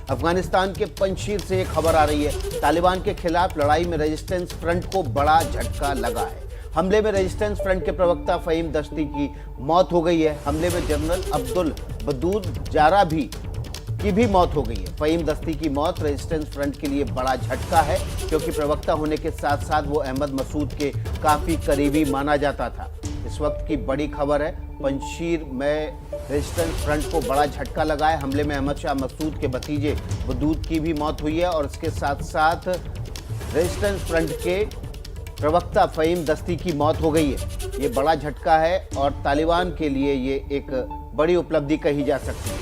अफगानिस्तान के पंजशीर से एक खबर आ रही है। तालिबान के खिलाफ लड़ाई में रेजिस्टेंस फ्रंट को बड़ा झटका लगा है। हमले में रेजिस्टेंस फ्रंट के प्रवक्ता फहीम दस्ती की मौत हो गई है। हमले में जनरल अब्दुल बदूद जारा की भी मौत हो गई है। फहीम दस्ती की मौत रेजिस्टेंस फ्रंट के लिए बड़ा झटका है, क्योंकि प्रवक्ता होने के साथ साथ वो अहमद मसूद के काफी करीबी माना जाता था। इस वक्त की बड़ी खबर है, पंजशीर में रेजिस्टेंस फ्रंट को बड़ा झटका लगा है। हमले में अहमद शाह मसूद के भतीजे बदूद की भी मौत हुई है और इसके साथ साथ रेजिस्टेंस फ्रंट के प्रवक्ता फहीम दस्ती की मौत हो गई है। ये बड़ा झटका है और तालिबान के लिए ये एक बड़ी उपलब्धि कही जा सकती है।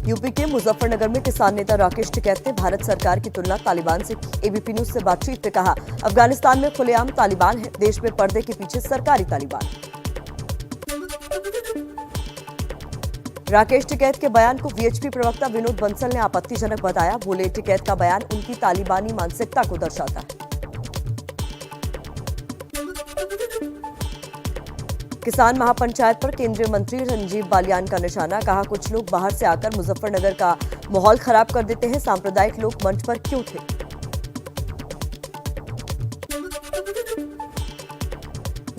यूपी के मुजफ्फरनगर में किसान नेता राकेश टिकैत ने भारत सरकार की तुलना तालिबान से की। एबीपी न्यूज से बातचीत में कहा, अफगानिस्तान में खुलेआम तालिबान है, देश में पर्दे के पीछे सरकारी तालिबान। राकेश टिकैत के बयान को वीएचपी प्रवक्ता विनोद बंसल ने आपत्तिजनक बताया। बोले, टिकैत का बयान उनकी तालिबानी मानसिकता को दर्शाता है। किसान महापंचायत पर केंद्रीय मंत्री संजीव बालियान का निशाना। कहा, कुछ लोग बाहर से आकर मुजफ्फरनगर का माहौल खराब कर देते हैं। सांप्रदायिक लोग मंच पर क्यों थे?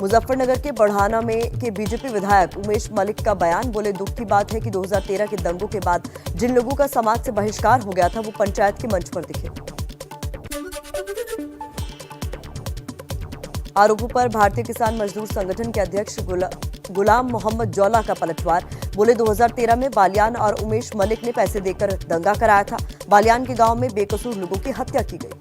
मुजफ्फरनगर के बढ़ाना में के बीजेपी विधायक उमेश मलिक का बयान। बोले, दुख की बात है कि 2013 के दंगों के बाद जिन लोगों का समाज से बहिष्कार हो गया था, वो पंचायत के मंच पर दिखे। आरोपों पर भारतीय किसान मजदूर संगठन के अध्यक्ष गुलाम मोहम्मद जौला का पलटवार। बोले, 2013 में बालियान और उमेश मलिक ने पैसे देकर दंगा कराया था। बालियान के गांव में बेकसूर लोगों की हत्या की गई।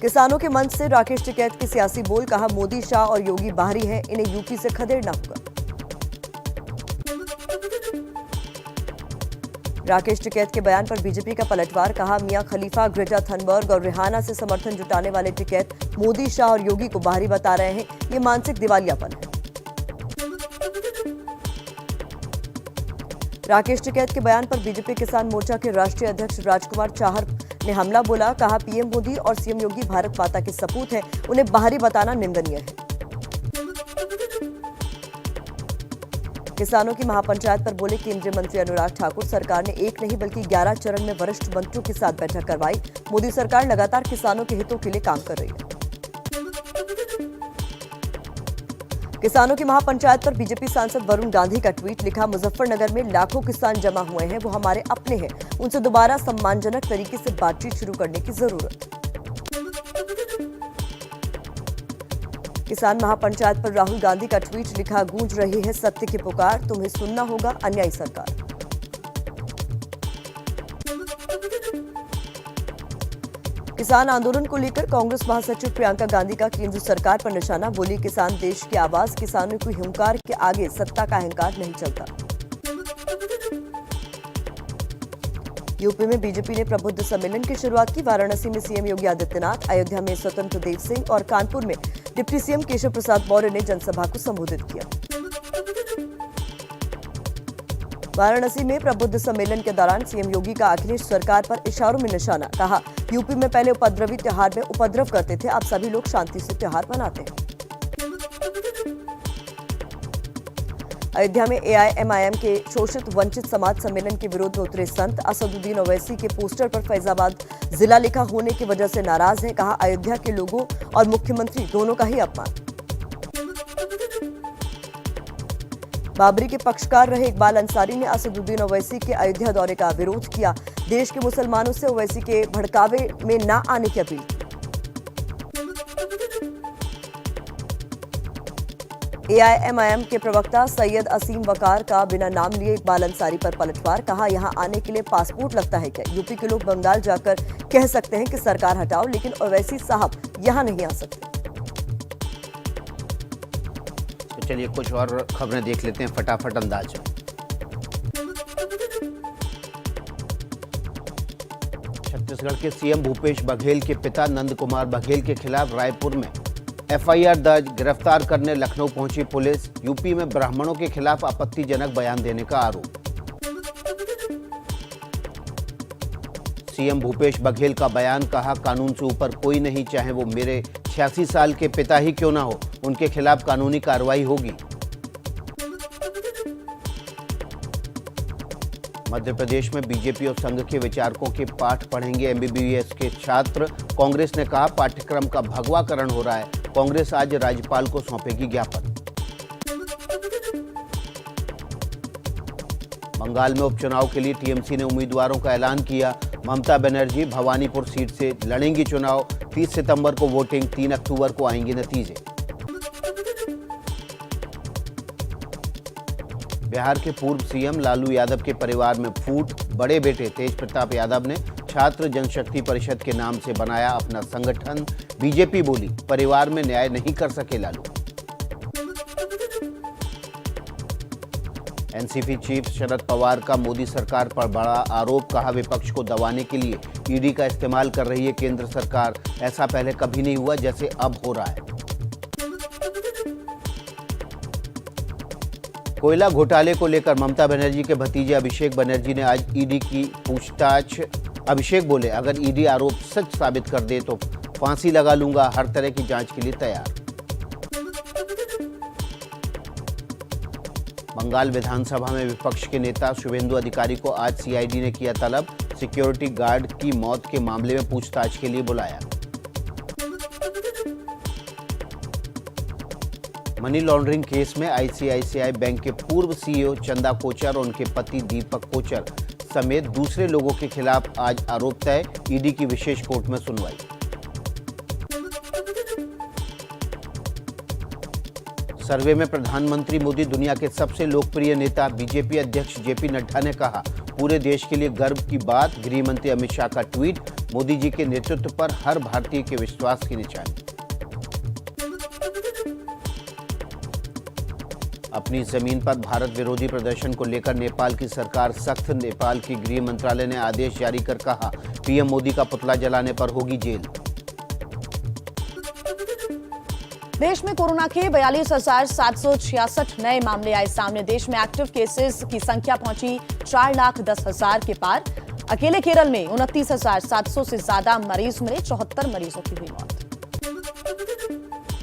किसानों के मंच से राकेश टिकैत के सियासी बोल। कहा, मोदी, शाह और योगी बाहरी हैं, इन्हें यूपी से खदेड़ना होगा। राकेश टिकैत के बयान पर बीजेपी का पलटवार। कहा, मियां खलीफा, ग्रेटा थनबर्ग और रिहाना से समर्थन जुटाने वाले टिकैत मोदी, शाह और योगी को बाहरी बता रहे हैं। ये मानसिक दिवालियापन है। राकेश टिकैत के बयान पर बीजेपी किसान मोर्चा के राष्ट्रीय अध्यक्ष राजकुमार चाहर ने हमला बोला। कहा, पीएम मोदी और सीएम योगी भारत माता के सपूत हैं, उन्हें बाहरी बताना निंदनीय है। किसानों की महापंचायत पर बोले केंद्रीय मंत्री अनुराग ठाकुर, सरकार ने एक नहीं बल्कि 11 चरण में वरिष्ठ मंत्रियों के साथ बैठक करवाई। मोदी सरकार लगातार किसानों के हितों के लिए काम कर रही है। किसानों की महापंचायत पर बीजेपी सांसद वरुण गांधी का ट्वीट। लिखा, मुजफ्फरनगर में लाखों किसान जमा हुए हैं, वो हमारे अपने हैं, उनसे दोबारा सम्मानजनक तरीके से बातचीत शुरू करने की जरूरत है। किसान महापंचायत पर राहुल गांधी का ट्वीट। लिखा, गूंज रही है सत्य की पुकार, तुम्हें सुनना होगा अन्यायी सरकार। किसान आंदोलन को लेकर कांग्रेस महासचिव प्रियंका गांधी का केंद्र सरकार पर निशाना। बोली, किसान देश की आवाज, किसानों की हुंकार के आगे सत्ता का अहंकार नहीं चलता। यूपी में बीजेपी ने प्रबुद्ध सम्मेलन की शुरुआत की। वाराणसी में सीएम योगी आदित्यनाथ, अयोध्या में स्वतंत्र देव सिंह और कानपुर में डिप्टी सीएम केशव प्रसाद मौर्य ने जनसभा को संबोधित किया। वाराणसी में प्रबुद्ध सम्मेलन के दौरान सीएम योगी का अखिलेश सरकार पर इशारों में निशाना। कहा, यूपी में पहले उपद्रवी त्योहार में उपद्रव करते थे, अब सभी लोग शांति से त्योहार मनाते हैं। अयोध्या में एआईएमआईएम के शोषित वंचित समाज सम्मेलन के विरोध में उतरे संत। असदुद्दीन ओवैसी के पोस्टर पर फैजाबाद जिला लिखा होने की वजह से नाराज हैं। कहा, अयोध्या के लोगों और मुख्यमंत्री दोनों का ही अपमान। बाबरी के पक्षकार रहे इकबाल अंसारी ने असदुद्दीन ओवैसी के अयोध्या दौरे का विरोध किया। देश के मुसलमानों से ओवैसी के भड़कावे में न आने की अपील। एआईएमआईएम के प्रवक्ता सैयद असीम वकार का बिना नाम लिए इकबाल अंसारी पर पलटवार। कहा, यहां आने के लिए पासपोर्ट लगता है क्या? यूपी के लोग बंगाल जाकर कह सकते हैं कि सरकार हटाओ, लेकिन ओवैसी साहब यहां नहीं आ सकते। तो चलिए कुछ और खबरें देख लेते हैं फटाफट अंदाज में। छत्तीसगढ़ के सीएम भूपेश बघेल के पिता नंद कुमार बघेल के खिलाफ रायपुर में एफआईआर दर्ज। गिरफ्तार करने लखनऊ पहुंची पुलिस। यूपी में ब्राह्मणों के खिलाफ आपत्तिजनक बयान देने का आरोप। सीएम भूपेश बघेल का बयान। कहा, कानून से ऊपर कोई नहीं, चाहे वो मेरे 86 साल के पिता ही क्यों ना हो, उनके खिलाफ कानूनी कार्रवाई होगी। मध्य प्रदेश में बीजेपी और संघ के विचारकों के पाठ पढ़ेंगे एमबीबीएस के छात्र। कांग्रेस ने कहा पाठ्यक्रम का भगवाकरण हो रहा है। कांग्रेस आज राज्यपाल को सौंपेगी ज्ञापन। बंगाल में उपचुनाव के लिए टीएमसी ने उम्मीदवारों का ऐलान किया। ममता बनर्जी भवानीपुर सीट से लड़ेंगी चुनाव। 30 सितंबर को वोटिंग, 3 अक्टूबर को आएंगे नतीजे। बिहार के पूर्व सीएम लालू यादव के परिवार में फूट। बड़े बेटे तेज प्रताप यादव ने छात्र जनशक्ति परिषद के नाम से बनाया अपना संगठन। बीजेपी बोली परिवार में न्याय नहीं कर सके लालू। एनसीपी चीफ शरद पवार का मोदी सरकार पर बड़ा आरोप। कहा विपक्ष को दबाने के लिए ईडी का इस्तेमाल कर रही है केंद्र सरकार। ऐसा पहले कभी नहीं हुआ जैसे अब हो रहा है। कोयला घोटाले को लेकर ममता बनर्जी के भतीजे अभिषेक बनर्जी ने आज ईडी की पूछताछ। अभिषेक बोले अगर ईडी आरोप सच साबित कर दे तो फांसी लगा लूंगा, हर तरह की जांच के लिए तैयार। बंगाल विधानसभा में विपक्ष के नेता शुभेंदु अधिकारी को आज सीआईडी ने किया तलब। सिक्योरिटी गार्ड की मौत के मामले में पूछताछ के लिए बुलाया। मनी लॉन्ड्रिंग केस में आईसीआईसीआई बैंक के पूर्व सीईओ चंदा कोचर और उनके पति दीपक कोचर समेत दूसरे लोगों के खिलाफ आज आरोप तय। ईडी की विशेष कोर्ट में सुनवाई। सर्वे में प्रधानमंत्री मोदी दुनिया के सबसे लोकप्रिय नेता। बीजेपी अध्यक्ष जेपी नड्डा ने कहा पूरे देश के लिए गर्व की बात। गृह मंत्री अमित शाह का ट्वीट। मोदी जी के नेतृत्व पर हर भारतीय के विश्वास की निशानी। अपनी जमीन पर भारत विरोधी प्रदर्शन को लेकर नेपाल की सरकार सख्त। नेपाल की गृह मंत्रालय ने आदेश जारी कर कहा पीएम मोदी का पुतला जलाने पर होगी जेल। देश में कोरोना के 42,766 नए मामले आए सामने। देश में एक्टिव केसेस की संख्या पहुंची 4,10,000 के पार। अकेले केरल में 29,700 से ज्यादा मरीज मिले। 74 मरीजों की हुई मौत।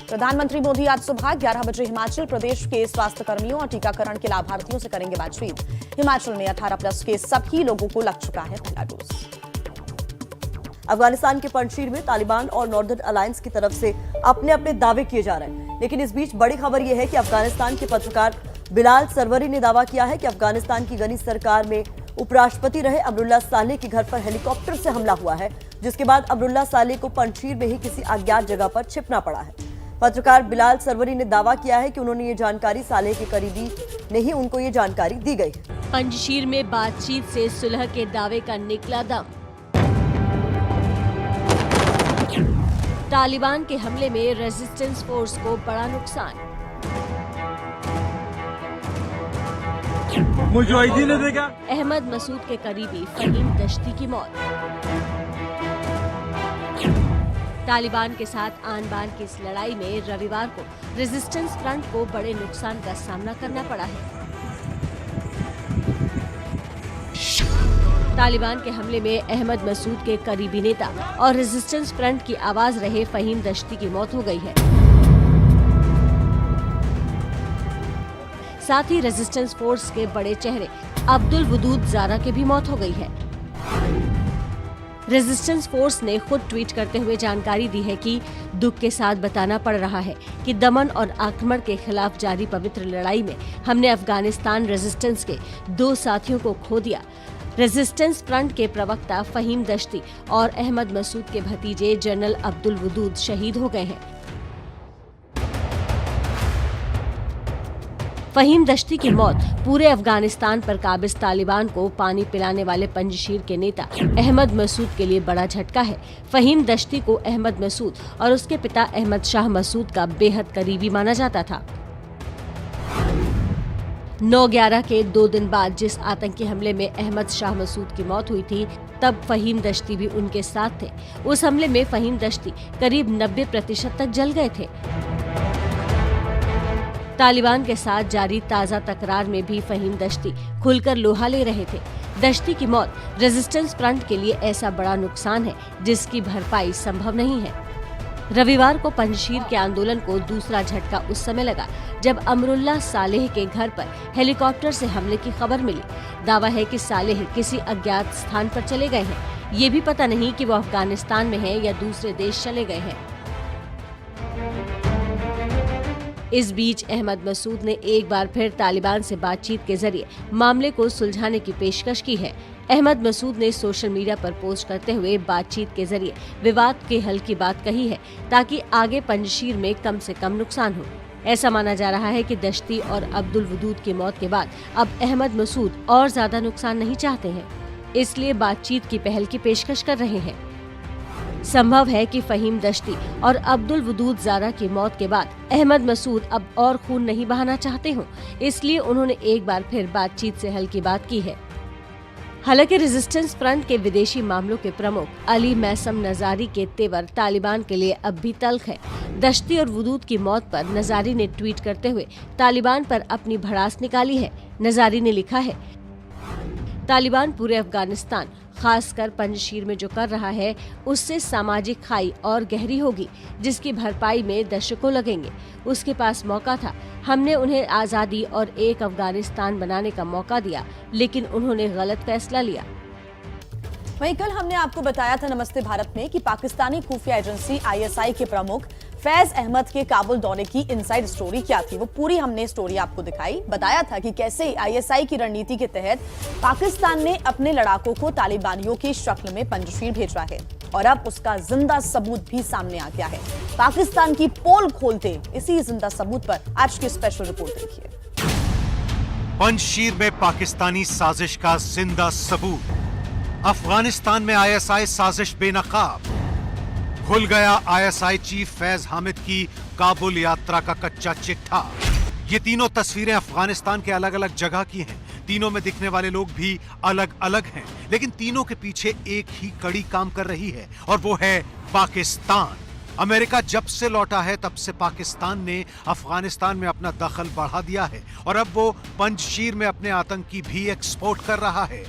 प्रधानमंत्री मोदी आज सुबह 11 बजे हिमाचल प्रदेश के स्वास्थ्य कर्मियों और टीकाकरण के लाभार्थियों से करेंगे बातचीत। हिमाचल में 18+ के सभी लोगों को लग चुका है पहला डोज। अफगानिस्तान के पंजशीर में तालिबान और नॉर्दर्न अलायंस की तरफ से अपने अपने दावे किए जा रहे हैं, लेकिन इस बीच बड़ी खबर यह है कि अफगानिस्तान के पत्रकार बिलाल सरवरी ने दावा किया है कि अफगानिस्तान की गनी सरकार में उपराष्ट्रपति रहे अमरुल्लाह सालेह के घर पर हेलीकॉप्टर से हमला हुआ है, जिसके बाद अमरुल्लाह सालेह को पंजशीर में ही किसी अज्ञात जगह पर छिपना पड़ा है। पत्रकार बिलाल सरवरी ने दावा किया है कि उन्होंने ये जानकारी सालेह के करीबी ने ही उनको ये जानकारी दी गई। पंजशीर में बातचीत से सुलह के दावे का निकला दम। तालिबान के हमले में रेजिस्टेंस फोर्स को बड़ा नुकसान। मुजाहिदीन ने देखा अहमद मसूद के करीबी फहीम दश्ती की मौत। तालिबान के साथ आन बान की इस लड़ाई में रविवार को रेजिस्टेंस फ्रंट को बड़े नुकसान का सामना करना पड़ा है। तालिबान के हमले में अहमद मसूद के करीबी नेता और रेजिस्टेंस फ्रंट की आवाज रहे फहीम दश्ती की मौत हो गई है। साथ ही रेजिस्टेंस फोर्स के बड़े चेहरे अब्दुल वदूद जारा की भी मौत हो गई है। रेजिस्टेंस फोर्स ने खुद ट्वीट करते हुए जानकारी दी है कि दुख के साथ बताना पड़ रहा है कि दमन और आक्रमण के खिलाफ जारी पवित्र लड़ाई में हमने अफगानिस्तान रेजिस्टेंस के 2 साथियों को खो दिया। रेजिस्टेंस फ्रंट के प्रवक्ता फहीम दश्ती और अहमद मसूद के भतीजे जनरल अब्दुल वदूद शहीद हो गए हैं। फहीम दश्ती की मौत पूरे अफगानिस्तान पर काबिज तालिबान को पानी पिलाने वाले पंजशीर के नेता अहमद मसूद के लिए बड़ा झटका है। फहीम दश्ती को अहमद मसूद और उसके पिता अहमद शाह मसूद का बेहद करीबी माना जाता था। 9/11 के 2 दिन बाद जिस आतंकी हमले में अहमद शाह मसूद की मौत हुई थी, तब फहीम दश्ती भी उनके साथ थे। उस हमले में फहीम दश्ती करीब 90% तक जल गए थे। तालिबान के साथ जारी ताज़ा तकरार में भी फहीम दश्ती खुलकर लोहा ले रहे थे। दश्ती की मौत रेजिस्टेंस फ्रंट के लिए ऐसा बड़ा नुकसान है जिसकी भरपाई संभव नहीं है। रविवार को पंजशीर के आंदोलन को दूसरा झटका उस समय लगा जब अमरुल्लाह सालेह के घर पर हेलीकॉप्टर से हमले की खबर मिली। दावा है कि सालेह किसी अज्ञात स्थान पर चले गए हैं। ये भी पता नहीं कि वो अफगानिस्तान में हैं या दूसरे देश चले गए हैं। इस बीच अहमद मसूद ने एक बार फिर तालिबान से बातचीत के जरिए मामले को सुलझाने की पेशकश की है। अहमद मसूद ने सोशल मीडिया पर पोस्ट करते हुए बातचीत के जरिए विवाद के हल की बात कही है ताकि आगे पंजशीर में कम से कम नुकसान हो। ऐसा माना जा रहा है कि दश्ती और अब्दुल वदूद की मौत के बाद अब अहमद मसूद और ज्यादा नुकसान नहीं चाहते हैं, इसलिए बातचीत की पहल की पेशकश कर रहे हैं। संभव है कि फहीम दश्ती और अब्दुल वदूद ज़ारा की मौत के बाद अहमद मसूद अब और खून नहीं बहाना चाहते हों, इसलिए उन्होंने एक बार फिर बातचीत से हल की बात की है। हालांकि रेजिस्टेंस फ्रंट के विदेशी मामलों के प्रमुख अली मैसम नजारी के तेवर तालिबान के लिए अब भी तल्ख है। दश्ती और वदूद की मौत पर नजारी ने ट्वीट करते हुए तालिबान पर अपनी भड़ास निकाली है। नजारी ने लिखा है, तालिबान पूरे अफगानिस्तान खासकर पंजशीर में जो कर रहा है उससे सामाजिक खाई और गहरी होगी, जिसकी भरपाई में दशकों लगेंगे। उसके पास मौका था, हमने उन्हें आज़ादी और एक अफगानिस्तान बनाने का मौका दिया, लेकिन उन्होंने गलत फैसला लिया। वहीं कल हमने आपको बताया था नमस्ते भारत में कि पाकिस्तानी खुफिया एजेंसी ISI के प्रमुख फैज अहमद के काबुल दौरे की इनसाइड स्टोरी क्या थी। वो पूरी हमने स्टोरी आपको दिखाई, बताया था कि कैसे ISI की रणनीति के तहत पाकिस्तान ने अपने लड़ाकों को तालिबानियों की शक्ल में पंजशीर भेजा है और अब उसका जिंदा सबूत भी सामने आ गया है। पाकिस्तान की पोल खोलते इसी जिंदा सबूत पर आज की स्पेशल रिपोर्ट देखिए। पंजशीर में पाकिस्तानी साजिश का जिंदा सबूत। अफगानिस्तान में ISI साजिश बेनकाब। खुल गया ISI चीफ फैज हामिद की काबुल यात्रा का कच्चा चिट्ठा। ये तीनों तस्वीरें अफगानिस्तान के अलग अलग जगह की हैं। तीनों में दिखने वाले लोग भी अलग अलग हैं, लेकिन तीनों के पीछे एक ही कड़ी काम कर रही है और वो है पाकिस्तान। अमेरिका जब से लौटा है तब से पाकिस्तान ने अफगानिस्तान में अपना दखल बढ़ा दिया है और अब वो पंजशीर में अपने आतंकी भी एक्सपोर्ट कर रहा है।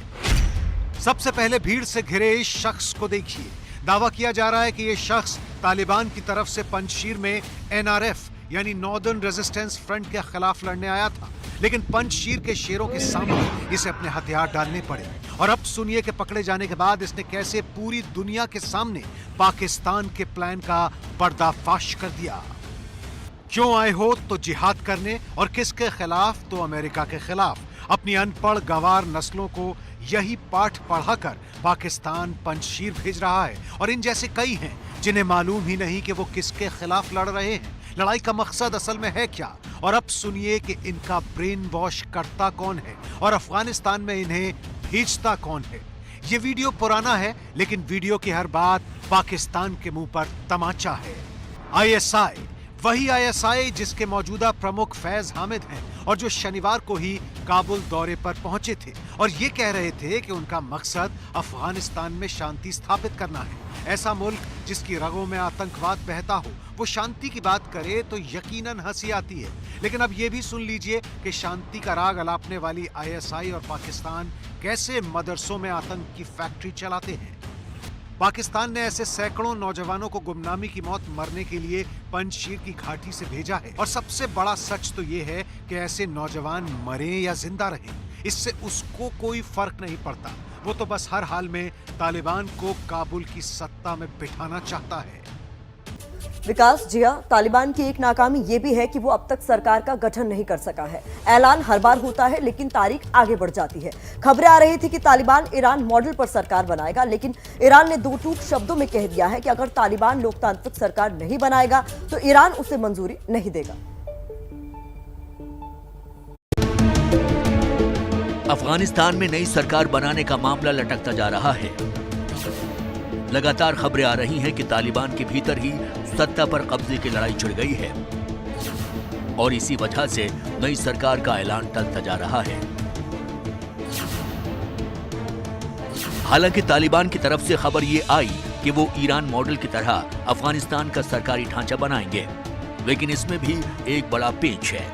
सबसे पहले भीड़ से घिरे इस शख्स को देखिए। दावा किया जा रहा है कि ये शख्स तालिबान की तरफ से पंजशीर में NRF यानी नॉर्दर्न रेजिस्टेंस फ्रंट के खिलाफ लड़ने आया था, लेकिन पंजशीर के शेरों के सामने इसे अपने हथियार डालने पड़े। और अब सुनिए कि पकड़े जाने के बाद इसने कैसे पूरी दुनिया के सामने पाकिस्तान के प्लान का पर्दाफाश कर दिया। क्यों आए हो तो जिहाद करने, और किसके खिलाफ तो अमेरिका के खिलाफ। अपनी अनपढ़ गंवार नस्लों को यही पाठ पढ़ाकर पाकिस्तान पंजशीर भेज रहा है और इन जैसे कई हैं जिन्हें मालूम ही नहीं कि वो किसके खिलाफ लड़ रहे हैं, लड़ाई का मकसद असल में है क्या। और अब सुनिए कि इनका ब्रेन वॉश करता कौन है और अफगानिस्तान में इन्हें भेजता कौन है। ये वीडियो पुराना है, लेकिन वीडियो की हर बात पाकिस्तान के मुंह पर तमाचा है। ISI, वही ISI जिसके मौजूदा प्रमुख फैज हामिद हैं और जो शनिवार को ही काबुल दौरे पर पहुंचे थे और ये कह रहे थे कि उनका मकसद अफगानिस्तान में शांति स्थापित करना है। ऐसा मुल्क जिसकी रगों में आतंकवाद बहता हो वो शांति की बात करे तो यकीनन हंसी आती है। लेकिन अब ये भी सुन लीजिए कि शांति का राग अलापने वाली ISI और पाकिस्तान कैसे मदरसों में आतंक की फैक्ट्री चलाते हैं। पाकिस्तान ने ऐसे सैकड़ों नौजवानों को गुमनामी की मौत मरने के लिए पंजशीर की घाटी से भेजा है और सबसे बड़ा सच तो ये है कि ऐसे नौजवान मरे या जिंदा रहे, इससे उसको कोई फर्क नहीं पड़ता। वो तो बस हर हाल में तालिबान को काबुल की सत्ता में बिठाना चाहता है। विकास, जी हाँ, तालिबान की एक नाकामी ये भी है कि वो अब तक सरकार का गठन नहीं कर सका है। ऐलान हर बार होता है लेकिन तारीख आगे बढ़ जाती है। खबरें आ रही थी कि तालिबान ईरान मॉडल पर सरकार बनाएगा, लेकिन ईरान ने दो टूक शब्दों में कह दिया है कि अगर तालिबान लोकतांत्रिक सरकार नहीं बनाएगा तो ईरान उसे मंजूरी नहीं देगा। अफगानिस्तान में नई सरकार बनाने का मामला लटकता जा रहा है। लगातार खबरें आ रही हैं कि तालिबान के भीतर ही सत्ता पर कब्जे की लड़ाई छिड़ गई है और इसी वजह से नई सरकार का ऐलान टलता जा रहा है। हालांकि तालिबान की तरफ से खबर ये आई कि वो ईरान मॉडल की तरह अफगानिस्तान का सरकारी ढांचा बनाएंगे, लेकिन इसमें भी एक बड़ा पेच है।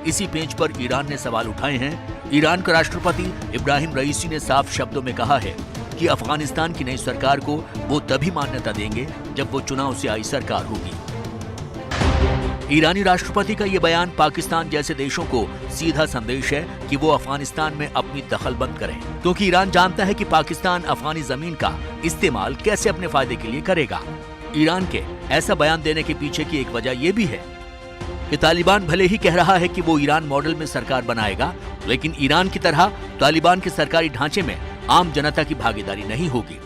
इसी पेच पर ईरान ने सवाल उठाए हैं। ईरान के राष्ट्रपति इब्राहिम रईसी ने साफ शब्दों में कहा है कि अफगानिस्तान की नई सरकार को वो तभी मान्यता देंगे जब वो चुनाव से आई सरकार होगी। ईरानी राष्ट्रपति का ये बयान पाकिस्तान जैसे देशों को सीधा संदेश है कि वो अफगानिस्तान में अपनी दखल बंद करें, क्योंकि ईरान जानता है कि पाकिस्तान अफगानी जमीन का इस्तेमाल कैसे अपने फायदे के लिए करेगा। ईरान के ऐसा बयान देने के पीछे की एक वजह यह भी है कि तालिबान भले ही कह रहा है कि वो ईरान मॉडल में सरकार बनाएगा, लेकिन ईरान की तरह तालिबान के सरकारी ढांचे में आम जनता की भागीदारी नहीं होगी।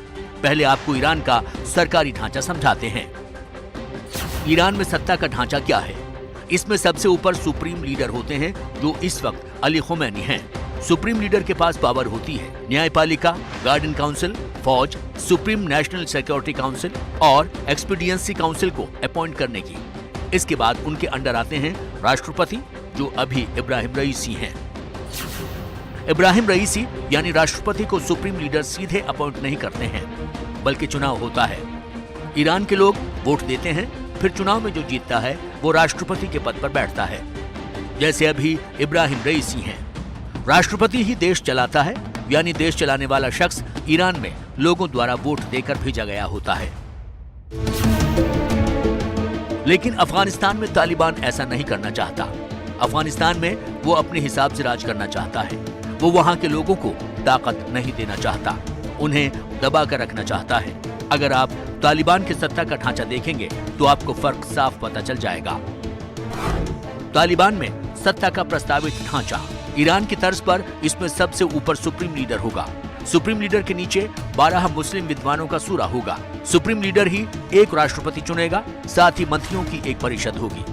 पहले आपको ईरान का सरकारी ढांचा समझाते हैं। ईरान में सत्ता का ढांचा क्या है? इसमें सबसे ऊपर सुप्रीम लीडर होते हैं, जो इस वक्त अली खुमैनी हैं। सुप्रीम लीडर के पास पावर होती है न्यायपालिका, गार्डियन काउंसिल, फौज, सुप्रीम नेशनल सिक्योरिटी काउंसिल और एक्सपीडियंसी काउंसिल को अपॉइंट करने की। इसके बाद उनके अंडर आते हैं राष्ट्रपति, जो अभी इब्राहिम रईसी हैं। इब्राहिम रईसी यानी राष्ट्रपति को सुप्रीम लीडर सीधे अपॉइंट नहीं करते हैं, बल्कि चुनाव होता है। ईरान के लोग वोट देते हैं, फिर चुनाव में जो जीतता है वो राष्ट्रपति के पद पर बैठता है। जैसे अभी इब्राहिम रईसी हैं। राष्ट्रपति ही देश चलाता है, यानी देश चलाने वाला शख्स ईरान में लोगों द्वारा वोट देकर भेजा गया होता है। लेकिन अफगानिस्तान में तालिबान ऐसा नहीं करना चाहता। अफगानिस्तान में वो अपने हिसाब से राज करना चाहता है। वो वहां के लोगों को ताकत नहीं देना चाहता, उन्हें दबा कर रखना चाहता है। अगर आप तालिबान की सत्ता का ढांचा देखेंगे तो आपको फर्क साफ पता चल जाएगा। तालिबान में सत्ता का प्रस्तावित ढांचा ईरान की तर्ज पर, इसमें सबसे ऊपर सुप्रीम लीडर होगा। सुप्रीम लीडर के नीचे 12 मुस्लिम विद्वानों का सूरा होगा। सुप्रीम लीडर ही एक राष्ट्रपति चुनेगा, साथ ही मंत्रियों की एक परिषद होगी।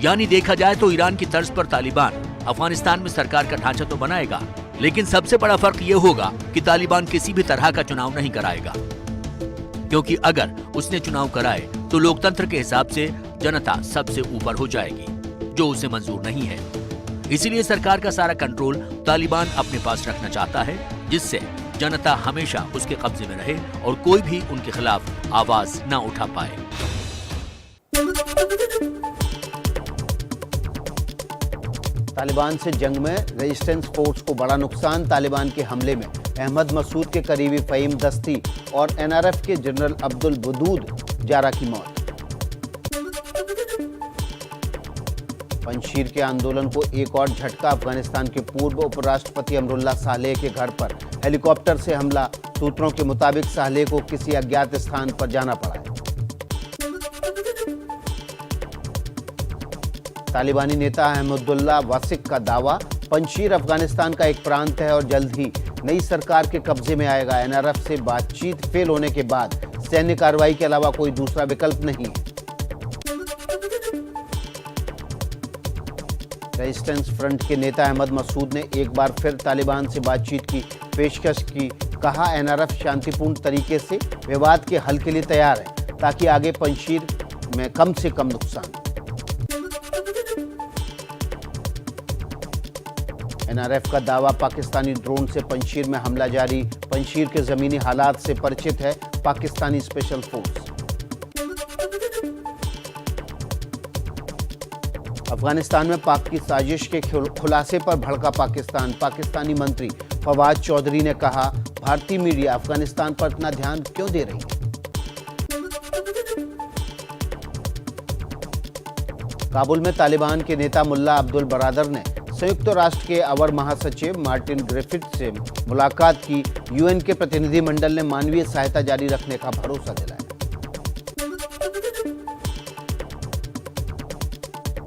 यानी देखा जाए तो ईरान की तर्ज पर तालिबान अफगानिस्तान में सरकार का ढांचा तो बनाएगा, लेकिन सबसे बड़ा फर्क ये होगा कि तालिबान किसी भी तरह का चुनाव नहीं कराएगा, क्योंकि अगर उसने चुनाव कराए तो लोकतंत्र के हिसाब से जनता सबसे ऊपर हो जाएगी, जो उसे मंजूर नहीं है। इसीलिए सरकार का सारा कंट्रोल तालिबान अपने पास रखना चाहता है, जिससे जनता हमेशा उसके कब्जे में रहे और कोई भी उनके खिलाफ आवाज न उठा पाए। तालिबान से जंग में रेजिस्टेंस फोर्स को बड़ा नुकसान। तालिबान के हमले में अहमद मसूद के करीबी फ़हीम दस्ती और एनआरएफ के जनरल अब्दुल वदूद जारा की मौत। पंजशीर के आंदोलन को एक और झटका। अफगानिस्तान के पूर्व उपराष्ट्रपति अमरुल्लाह सालेह के घर पर हेलीकॉप्टर से हमला। सूत्रों के मुताबिक सालेह को किसी अज्ञात स्थान पर जाना पड़ा है। तालिबानी नेता अहमदुल्लाह वासिक का दावा, पंजशीर अफगानिस्तान का एक प्रांत है और जल्द ही नई सरकार के कब्जे में आएगा। एनआरएफ से बातचीत फेल होने के बाद सैन्य कार्रवाई के अलावा कोई दूसरा विकल्प नहीं है। रेजिस्टेंस फ्रंट के नेता अहमद मसूद ने एक बार फिर तालिबान से बातचीत की पेशकश की। कहा, एनआरएफ शांतिपूर्ण तरीके से विवाद के हल के लिए तैयार है, ताकि आगे पंजशीर में कम से कम नुकसान। एनआरएफ का दावा, पाकिस्तानी ड्रोन से पंजशीर में हमला जारी। पंजशीर के जमीनी हालात से परिचित है पाकिस्तानी स्पेशल फोर्स। अफगानिस्तान में पाक की साजिश के खुलासे पर भड़का पाकिस्तान। पाकिस्तानी मंत्री फवाद चौधरी ने कहा, भारतीय मीडिया अफगानिस्तान पर इतना ध्यान क्यों दे रही है। काबुल में तालिबान के नेता मुल्ला अब्दुल बरादर ने संयुक्त राष्ट्र के अवर महासचिव मार्टिन ग्रिफिथ से मुलाकात की। यूएन के प्रतिनिधिमंडल ने मानवीय सहायता जारी रखने का भरोसा दिलाया।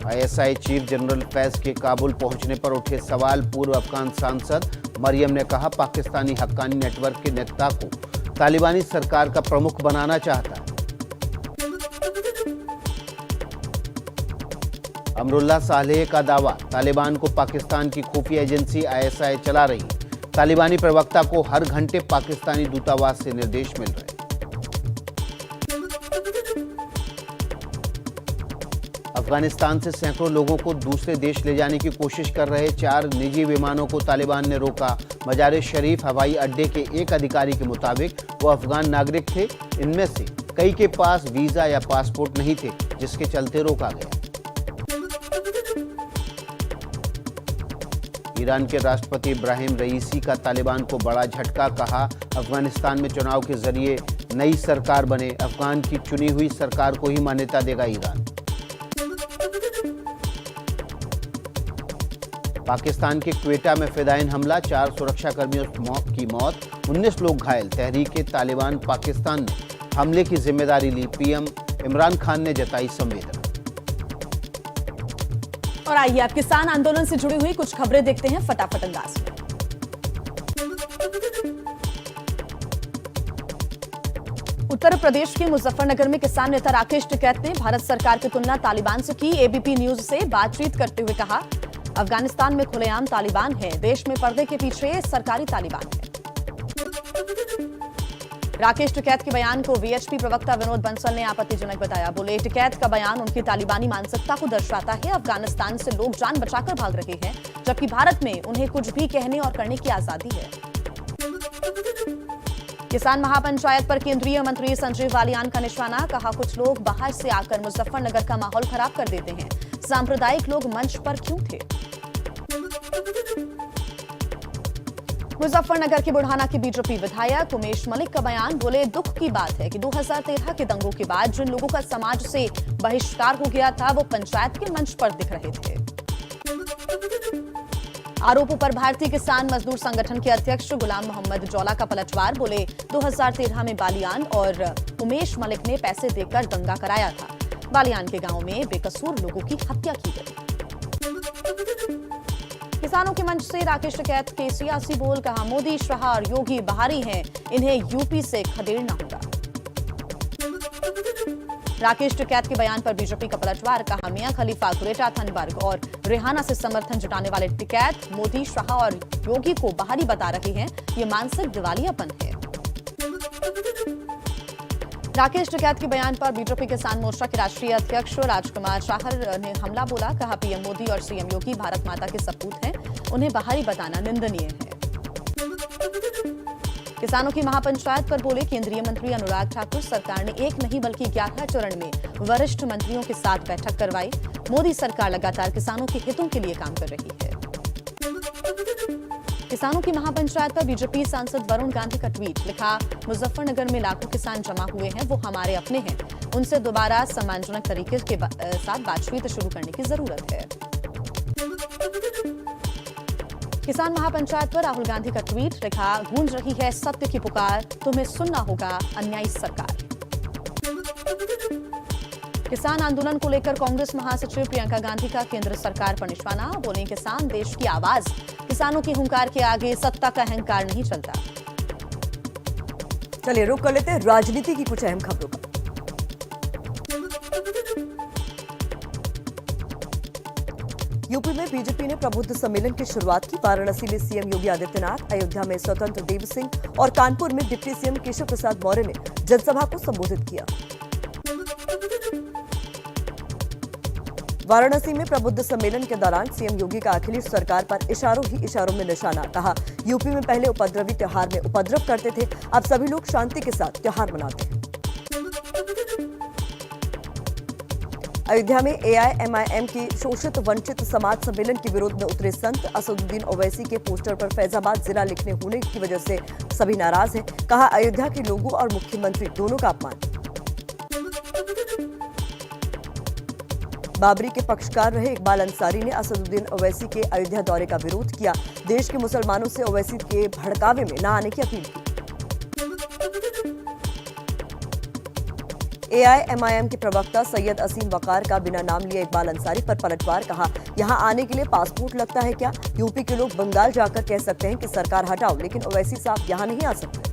आईएसआई चीफ जनरल फैज के काबुल पहुंचने पर उठे सवाल। पूर्व अफगान सांसद मरियम ने कहा, पाकिस्तानी हक्कानी नेटवर्क के नेता को तालिबानी सरकार का प्रमुख बनाना चाहता है। अमरुल्लाह सालेह का दावा, तालिबान को पाकिस्तान की खुफिया एजेंसी आईएसआई चला रही। तालिबानी प्रवक्ता को हर घंटे पाकिस्तानी दूतावास से निर्देश मिल रहे। अफगानिस्तान से सैकड़ों लोगों को दूसरे देश ले जाने की कोशिश कर रहे 4 निजी विमानों को तालिबान ने रोका। मजार शरीफ हवाई अड्डे के एक अधिकारी के मुताबिक वो अफगान नागरिक थे। इनमें से कई के पास वीजा या पासपोर्ट नहीं थे, जिसके चलते रोका गया। ईरान के राष्ट्रपति इब्राहिम रईसी का तालिबान को बड़ा झटका, कहा अफगानिस्तान में चुनाव के जरिए नई सरकार बने, अफगान की चुनी हुई सरकार को ही मान्यता देगा ईरान। पाकिस्तान के क्वेटा में फिदायिन हमला, 4 सुरक्षाकर्मियों की मौत, 19 लोग घायल। तहरीके तालिबान पाकिस्तान ने हमले की जिम्मेदारी ली, पीएम इमरान खान ने जताई संवेदना। और आइए आप किसान आंदोलन से जुड़ी हुई कुछ खबरें देखते हैं फटाफट अंदाज में। उत्तर प्रदेश के मुजफ्फरनगर में किसान नेता राकेश टिकैत ने भारत सरकार की तुलना तालिबान से की। एबीपी न्यूज से बातचीत करते हुए कहा, अफगानिस्तान में खुलेआम तालिबान है, देश में पर्दे के पीछे सरकारी तालिबान है। राकेश टिकैत के बयान को वीएचपी प्रवक्ता विनोद बंसल ने आपत्तिजनक बताया। बोले, टिकैत का बयान उनकी तालिबानी मानसिकता को दर्शाता है। अफगानिस्तान से लोग जान बचाकर भाग रहे हैं, जबकि भारत में उन्हें कुछ भी कहने और करने की आजादी है। किसान महापंचायत पर केंद्रीय मंत्री संजय बालियान का निशाना, कहा कुछ लोग बाहर से आकर मुजफ्फरनगर का माहौल खराब कर देते हैं, सांप्रदायिक लोग मंच पर क्यों थे। मुजफ्फरनगर के बुढ़ाना के बीजेपी विधायक उमेश मलिक का बयान, बोले दुख की बात है कि 2013 के दंगों के बाद जिन लोगों का समाज से बहिष्कार हो गया था वो पंचायत के मंच पर दिख रहे थे। आरोपों पर भारतीय किसान मजदूर संगठन के अध्यक्ष गुलाम मोहम्मद जौला का पलटवार, बोले 2013 में बालियान और उमेश मलिक ने पैसे देकर दंगा कराया था। बालियान के गांव में बेकसूर लोगों की हत्या की गई। किसानों के मंच से राकेश टिकैत के सियासी बोल, कहा मोदी, शाह और योगी बाहरी हैं, इन्हें यूपी से खदेड़ना होगा। राकेश टिकैत के बयान पर बीजेपी का पलटवार, कहा मियां खलीफा, ग्रेटा थनबर्ग और रेहाना से समर्थन जुटाने वाले टिकैत मोदी, शाह और योगी को बाहरी बता रहे हैं, ये मानसिक दिवालियापन है। राकेश टिकैत के बयान पर बीजेपी किसान मोर्चा के राष्ट्रीय अध्यक्ष राजकुमार चाहर ने हमला बोला, कहा पीएम मोदी और सीएम योगी भारत माता के सपूत हैं, उन्हें बाहरी बताना निंदनीय है। किसानों की महापंचायत पर बोले केंद्रीय मंत्री अनुराग ठाकुर, सरकार ने 1 नहीं बल्कि 11 चरण में वरिष्ठ मंत्रियों के साथ बैठक करवाई। मोदी सरकार लगातार किसानों के हितों के लिए काम कर रही है। किसानों की महापंचायत पर बीजेपी सांसद वरुण गांधी का ट्वीट, लिखा मुजफ्फरनगर में लाखों किसान जमा हुए हैं, वो हमारे अपने हैं, उनसे दोबारा सम्मानजनक तरीके के साथ बातचीत शुरू करने की जरूरत है। किसान महापंचायत पर राहुल गांधी का ट्वीट, लिखा गूंज रही है सत्य की पुकार, तुम्हें सुनना होगा अन्यायी सरकार। किसान आंदोलन को लेकर कांग्रेस महासचिव प्रियंका गांधी का केंद्र सरकार पर निशाना, बोले किसान देश की आवाज, किसानों की हुंकार के आगे सत्ता का अहंकार नहीं चलता। चलिए रुक कर लेते हैं राजनीति की कुछ अहम खबरों का। यूपी में बीजेपी ने प्रबुद्ध सम्मेलन की शुरुआत की। वाराणसी में सीएम योगी आदित्यनाथ, अयोध्या में स्वतंत्र देव सिंह और कानपुर में डिप्टी सीएम केशव प्रसाद मौर्य ने जनसभा को संबोधित किया। वाराणसी में प्रबुद्ध सम्मेलन के दौरान सीएम योगी का अखिलेश सरकार पर इशारों ही इशारों में निशाना, कहा यूपी में पहले उपद्रवी त्योहार में उपद्रव करते थे, अब सभी लोग शांति के साथ त्योहार मनाते हैं। अयोध्या में एआईएमआईएम की शोषित वंचित समाज सम्मेलन के विरोध में उतरे संत असदुद्दीन ओवैसी के पोस्टर पर फैजाबाद जिला लिखने होने की वजह से सभी नाराज हैं, कहा अयोध्या के लोगों और मुख्यमंत्री दोनों का अपमान। बाबरी के पक्षकार रहे इकबाल अंसारी ने असदुद्दीन ओवैसी के अयोध्या दौरे का विरोध किया। देश के मुसलमानों से ओवैसी के भड़कावे में न आने की अपील की। एआईएमआईएम के प्रवक्ता सैयद असीम वकार का बिना नाम लिए इकबाल अंसारी पर पलटवार, कहा यहां आने के लिए पासपोर्ट लगता है क्या? यूपी के लोग बंगाल जाकर कह सकते हैं कि सरकार हटाओ, लेकिन ओवैसी साहब यहां नहीं आ सकते।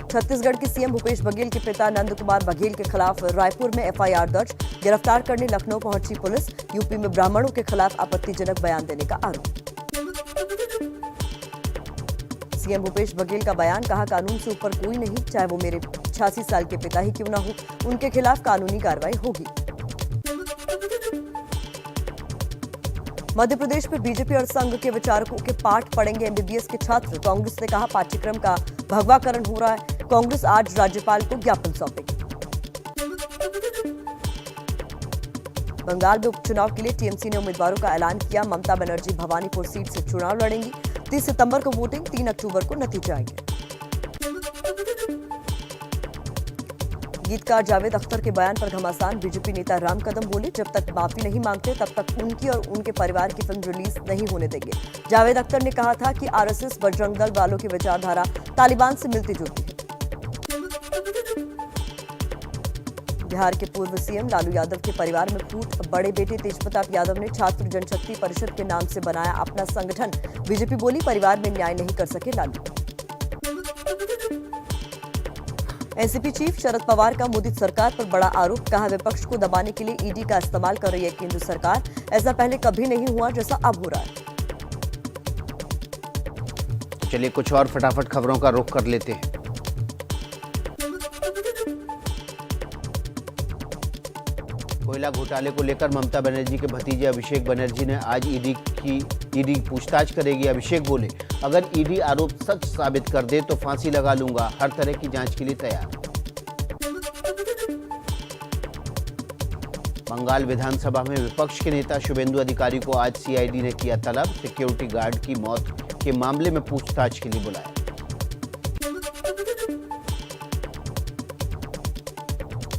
छत्तीसगढ़ के सीएम भूपेश बघेल के पिता नंद कुमार बघेल के खिलाफ रायपुर में एफआईआर दर्ज, गिरफ्तार करने लखनऊ पहुंची पुलिस। यूपी में ब्राह्मणों के खिलाफ आपत्तिजनक बयान देने का आरोप। सीएम भूपेश बघेल का बयान, कहा कानून से ऊपर कोई नहीं, चाहे वो मेरे 86 साल के पिता ही क्यों ना हो, उनके खिलाफ कानूनी कार्रवाई होगी। मध्य प्रदेश में बीजेपी और संघ के विचारकों के पाठ पढ़ेंगे एमबीबीएस के छात्र। कांग्रेस ने कहा पाठ्यक्रम का भगवाकरण हो रहा है। कांग्रेस आज राज्यपाल को ज्ञापन सौंपेगी। बंगाल में उपचुनाव के लिए टीएमसी ने उम्मीदवारों का ऐलान किया। ममता बनर्जी भवानीपुर सीट से चुनाव लड़ेंगी। 30 सितंबर को वोटिंग, 3 अक्टूबर को नतीजे आएंगे। गीतकार जावेद अख्तर के बयान पर घमासान। बीजेपी नेता राम कदम बोले, जब तक माफी नहीं मांगते तब तक उनकी और उनके परिवार की फिल्म रिलीज नहीं होने देंगे। जावेद अख्तर ने कहा था कि आरएसएस बजरंग दल वालों की विचारधारा तालिबान से मिलती जुलती है। बिहार के पूर्व सीएम लालू यादव के परिवार में फूट। बड़े बेटे तेजप्रताप यादव ने छात्र जनशक्ति परिषद के नाम से बनाया अपना संगठन। बीजेपी बोली, परिवार में न्याय नहीं कर सके लालू। एनसीपी चीफ शरद पवार का मोदी सरकार पर बड़ा आरोप। कहा, विपक्ष को दबाने के लिए ईडी का इस्तेमाल कर रही है केंद्र सरकार। ऐसा पहले कभी नहीं हुआ जैसा अब हो रहा है। चलिए कुछ और फटाफट खबरों का रुख कर लेते हैं। कोयला घोटाले को लेकर ममता बनर्जी के भतीजे अभिषेक बनर्जी ने आज ईडी पूछताछ करेगी। अभिषेक बोले, अगर ईडी आरोप सच साबित कर दे तो फांसी लगा लूंगा, हर तरह की जांच के लिए तैयार। बंगाल विधानसभा में विपक्ष के नेता शुभेंदु अधिकारी को आज सीआईडी ने किया तलब। सिक्योरिटी गार्ड की मौत के मामले में पूछताछ के लिए बुलाया।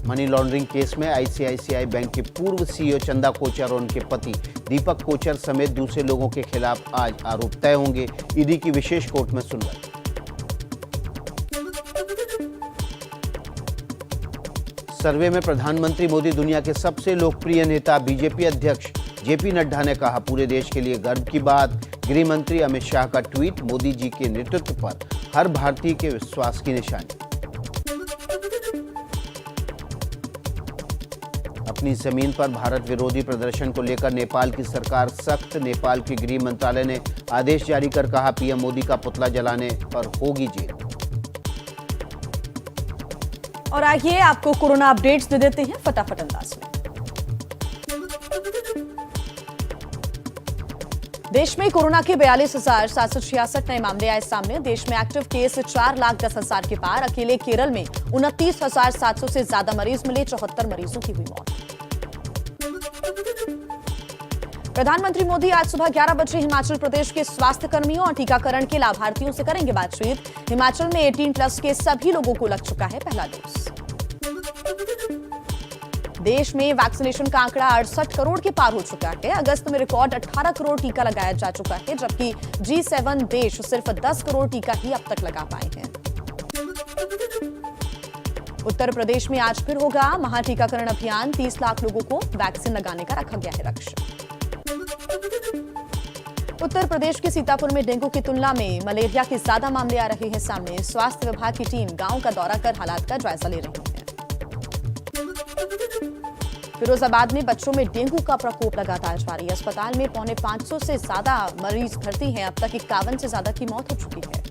मनी लॉन्ड्रिंग केस में आईसीआईसीआई बैंक के पूर्व सीईओ चंदा कोचर और उनके पति दीपक कोचर समेत दूसरे लोगों के खिलाफ आज आरोप तय होंगे। ईडी की विशेष कोर्ट में सुनवाई। सर्वे में प्रधानमंत्री मोदी दुनिया के सबसे लोकप्रिय नेता। बीजेपी अध्यक्ष जेपी नड्डा ने कहा, पूरे देश के लिए गर्व की बात। गृह मंत्री अमित शाह का ट्वीट, मोदी जी के नेतृत्व पर हर भारतीय के विश्वास की निशानी। अपनी जमीन पर भारत विरोधी प्रदर्शन को लेकर नेपाल की सरकार सख्त। नेपाल के गृह मंत्रालय ने आदेश जारी कर कहा, पीएम मोदी का पुतला जलाने पर होगी जेल। और आइए आपको कोरोना अपडेट्स दे देते हैं फटाफट अंदाज में। देश में कोरोना के 42,766 नए मामले आए सामने। देश में एक्टिव केस 4,10,000 के पार। अकेले केरल में 29,700 से ज्यादा मरीज मिले। 74 मरीजों की हुई मौत। प्रधानमंत्री मोदी आज सुबह 11 बजे हिमाचल प्रदेश के स्वास्थ्य कर्मियों और टीकाकरण के लाभार्थियों से करेंगे बातचीत। हिमाचल में 18+ के सभी लोगों को लग चुका है पहला डोज। देश में वैक्सीनेशन का आंकड़ा 68 करोड़ के पार हो चुका है। अगस्त में रिकॉर्ड 18 करोड़ टीका लगाया जा चुका है, जबकि G7 देश सिर्फ 10 करोड़ टीका ही अब तक लगा पाए हैं। उत्तर प्रदेश में आज फिर होगा महाटीकाकरण अभियान। 30 लाख लोगों को वैक्सीन लगाने का रखा गया है लक्ष्य। उत्तर प्रदेश के सीतापुर में डेंगू की तुलना में मलेरिया के ज्यादा मामले आ रहे हैं सामने। स्वास्थ्य विभाग की टीम गांव का दौरा कर हालात का जायजा ले रही है। फिरोजाबाद में बच्चों में डेंगू का प्रकोप लगातार जारी। अस्पताल में 450 से ज्यादा मरीज भर्ती हैं। अब तक 51 से ज्यादा की मौत हो चुकी है।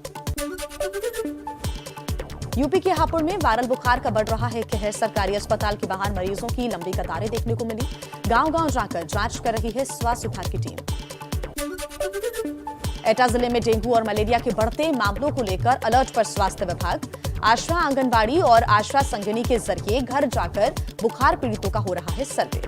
यूपी के हापुड़ में वायरल बुखार का बढ़ रहा है कहर। सरकारी अस्पताल के बाहर मरीजों की लंबी कतारें देखने को मिली। गांव-गांव जाकर जांच कर रही है स्वास्थ्य विभाग की टीम। एटा जिले में डेंगू और मलेरिया के बढ़ते मामलों को लेकर अलर्ट पर स्वास्थ्य विभाग। आशा आंगनबाड़ी और आशा संगिनी के जरिए घर जाकर बुखार पीड़ितों का हो रहा है सर्वे।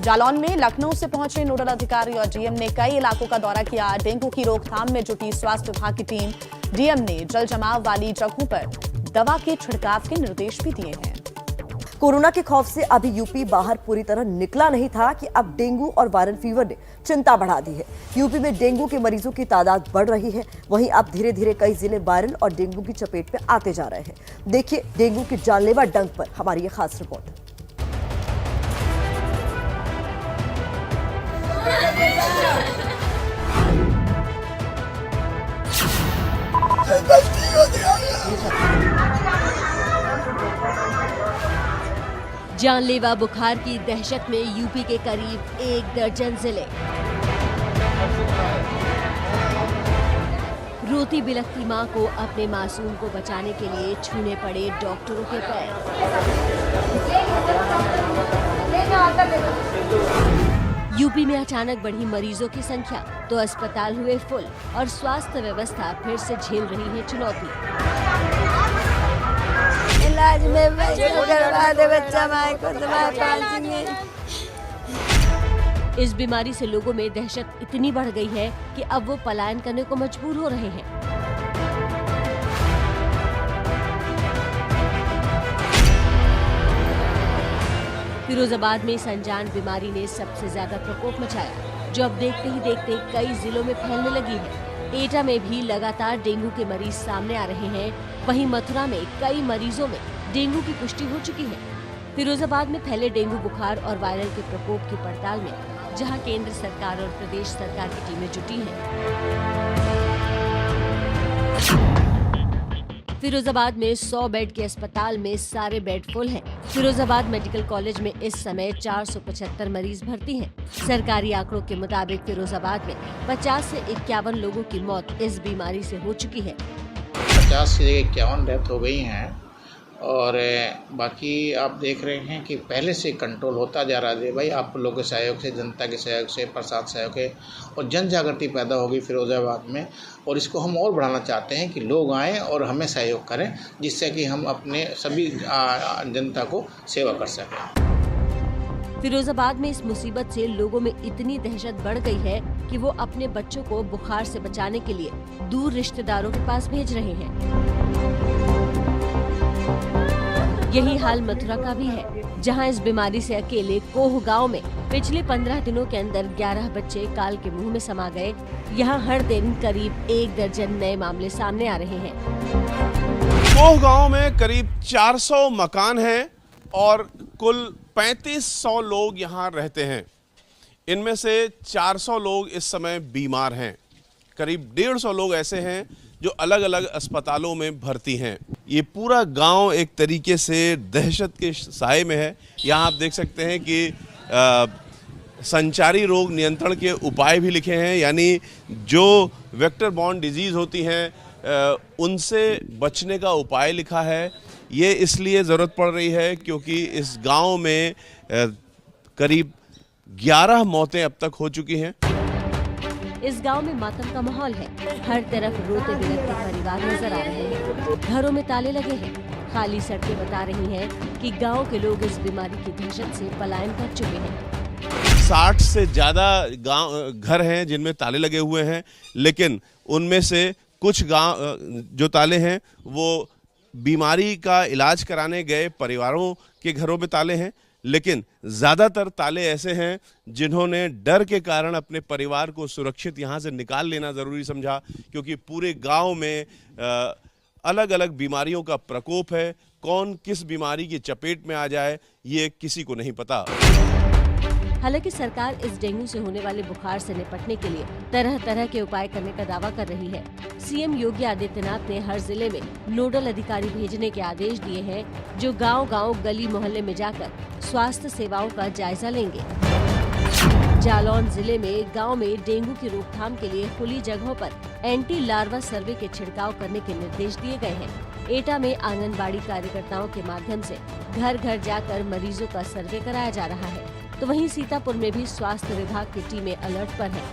जालौन में लखनऊ से पहुंचे नोडल अधिकारी और डीएम ने कई इलाकों का दौरा किया। डेंगू की रोकथाम में जुटी स्वास्थ्य विभाग की टीम। डीएम ने जल जमाव वाली जगहों पर दवा के छिड़काव के निर्देश भी दिए हैं। कोरोना के खौफ से अभी यूपी बाहर पूरी तरह निकला नहीं था कि अब डेंगू और वायरल फीवर ने चिंता बढ़ा दी है। यूपी में डेंगू के मरीजों की तादाद बढ़ रही है। वहीं अब धीरे धीरे कई जिले वायरल और डेंगू की चपेट में आते जा रहे हैं। देखिए डेंगू की जानलेवा डंक पर हमारी ये खास रिपोर्ट। जानलेवा बुखार की दहशत में यूपी के करीब 1 दर्जन जिले। रोती बिलखती मां को अपने मासूम को बचाने के लिए छूने पड़े डॉक्टरों के पैर। यूपी में अचानक बढ़ी मरीजों की संख्या तो अस्पताल हुए फुल और स्वास्थ्य व्यवस्था फिर से झेल रही है चुनौती। इलाज में पैसे बर्बाद है, बच्चा माए को दवा पाएंगे। इस बीमारी से लोगों में दहशत इतनी बढ़ गई है कि अब वो पलायन करने को मजबूर हो रहे हैं। फिरोजाबाद में इस अनजान बीमारी ने सबसे ज्यादा प्रकोप मचाया, जो अब देखते ही देखते कई जिलों में फैलने लगी है। एटा में भी लगातार डेंगू के मरीज सामने आ रहे हैं। वहीं मथुरा में कई मरीजों में डेंगू की पुष्टि हो चुकी है। फिरोजाबाद में फैले डेंगू बुखार और वायरल के प्रकोप की पड़ताल में जहां केंद्र सरकार और प्रदेश सरकार की टीमें जुटी हैं। फिरोजाबाद में 100 बेड के अस्पताल में सारे बेड फुल हैं। फिरोजाबाद मेडिकल कॉलेज में इस समय 475 मरीज भर्ती हैं। सरकारी आंकड़ों के मुताबिक फिरोजाबाद में 50 से 51 लोगों की मौत इस बीमारी से हो चुकी है। 50 से 51 डेथ हो गई हैं और बाकी आप देख रहे हैं कि पहले से कंट्रोल होता जा रहा है। भाई आप लोगों के सहयोग से, जनता के सहयोग से, प्रशासन सहयोग से और जन जागृति पैदा होगी फिरोजाबाद में, और इसको हम और बढ़ाना चाहते हैं कि लोग आएँ और हमें सहयोग करें, जिससे कि हम अपने सभी जनता को सेवा कर सकें। फिरोजाबाद में इस मुसीबत से लोगों में इतनी दहशत बढ़ गई है कि वो अपने बच्चों को बुखार से बचाने के लिए दूर रिश्तेदारों के पास भेज रहे हैं। यही हाल मथुरा का भी है, जहां इस बीमारी से अकेले कोह गांव में पिछले 15 दिनों के अंदर 11 बच्चे काल के मुंह में समा गए। यहां हर दिन करीब 1 दर्जन नए मामले सामने आ रहे हैं। कोह गांव में करीब 400 मकान हैं और कुल 3500 लोग यहां रहते हैं। इनमें से 400 लोग इस समय बीमार हैं। करीब 150 लोग ऐसे हैं जो अलग अलग अस्पतालों में भर्ती हैं। ये पूरा गांव एक तरीके से दहशत के साए में है। यहाँ आप देख सकते हैं कि संचारी रोग नियंत्रण के उपाय भी लिखे हैं, यानी जो वेक्टर बॉर्न डिजीज होती हैं उनसे बचने का उपाय लिखा है। ये इसलिए ज़रूरत पड़ रही है क्योंकि इस गांव में करीब 11 मौतें अब तक हो चुकी हैं। इस गांव में मातम का माहौल है। हर तरफ रोते बिलखते परिवार नजर आ रहे हैं। घरों में ताले लगे हैं। खाली सड़कें बता रही हैं कि गांव के लोग इस बीमारी की दहशत से पलायन कर चुके हैं। 60 से ज्यादा गांव घर हैं जिनमें ताले लगे हुए हैं, लेकिन उनमें से कुछ गांव जो ताले हैं वो बीमारी का इलाज कराने गए परिवारों के घरों में ताले हैं, लेकिन ज़्यादातर ताले ऐसे हैं जिन्होंने डर के कारण अपने परिवार को सुरक्षित यहाँ से निकाल लेना ज़रूरी समझा, क्योंकि पूरे गांव में अलग अलग बीमारियों का प्रकोप है। कौन किस बीमारी की चपेट में आ जाए ये किसी को नहीं पता। हालांकि सरकार इस डेंगू से होने वाले बुखार से निपटने के लिए तरह तरह के उपाय करने का दावा कर रही है। सीएम योगी आदित्यनाथ ने हर जिले में नोडल अधिकारी भेजने के आदेश दिए हैं, जो गांव-गांव, गली मोहल्ले में जाकर स्वास्थ्य सेवाओं का जायजा लेंगे। जालौन जिले में गांव में डेंगू की रोकथाम के लिए खुली जगहों पर एंटी लार्वा सर्वे के छिड़काव करने के निर्देश दिए गए हैं। एटा में आंगनबाड़ी कार्यकर्ताओं के माध्यम से घर घर जाकर मरीजों का सर्वे कराया जा रहा है। तो वहीं सीतापुर में भी स्वास्थ्य विभाग की टीमें अलर्ट पर हैं।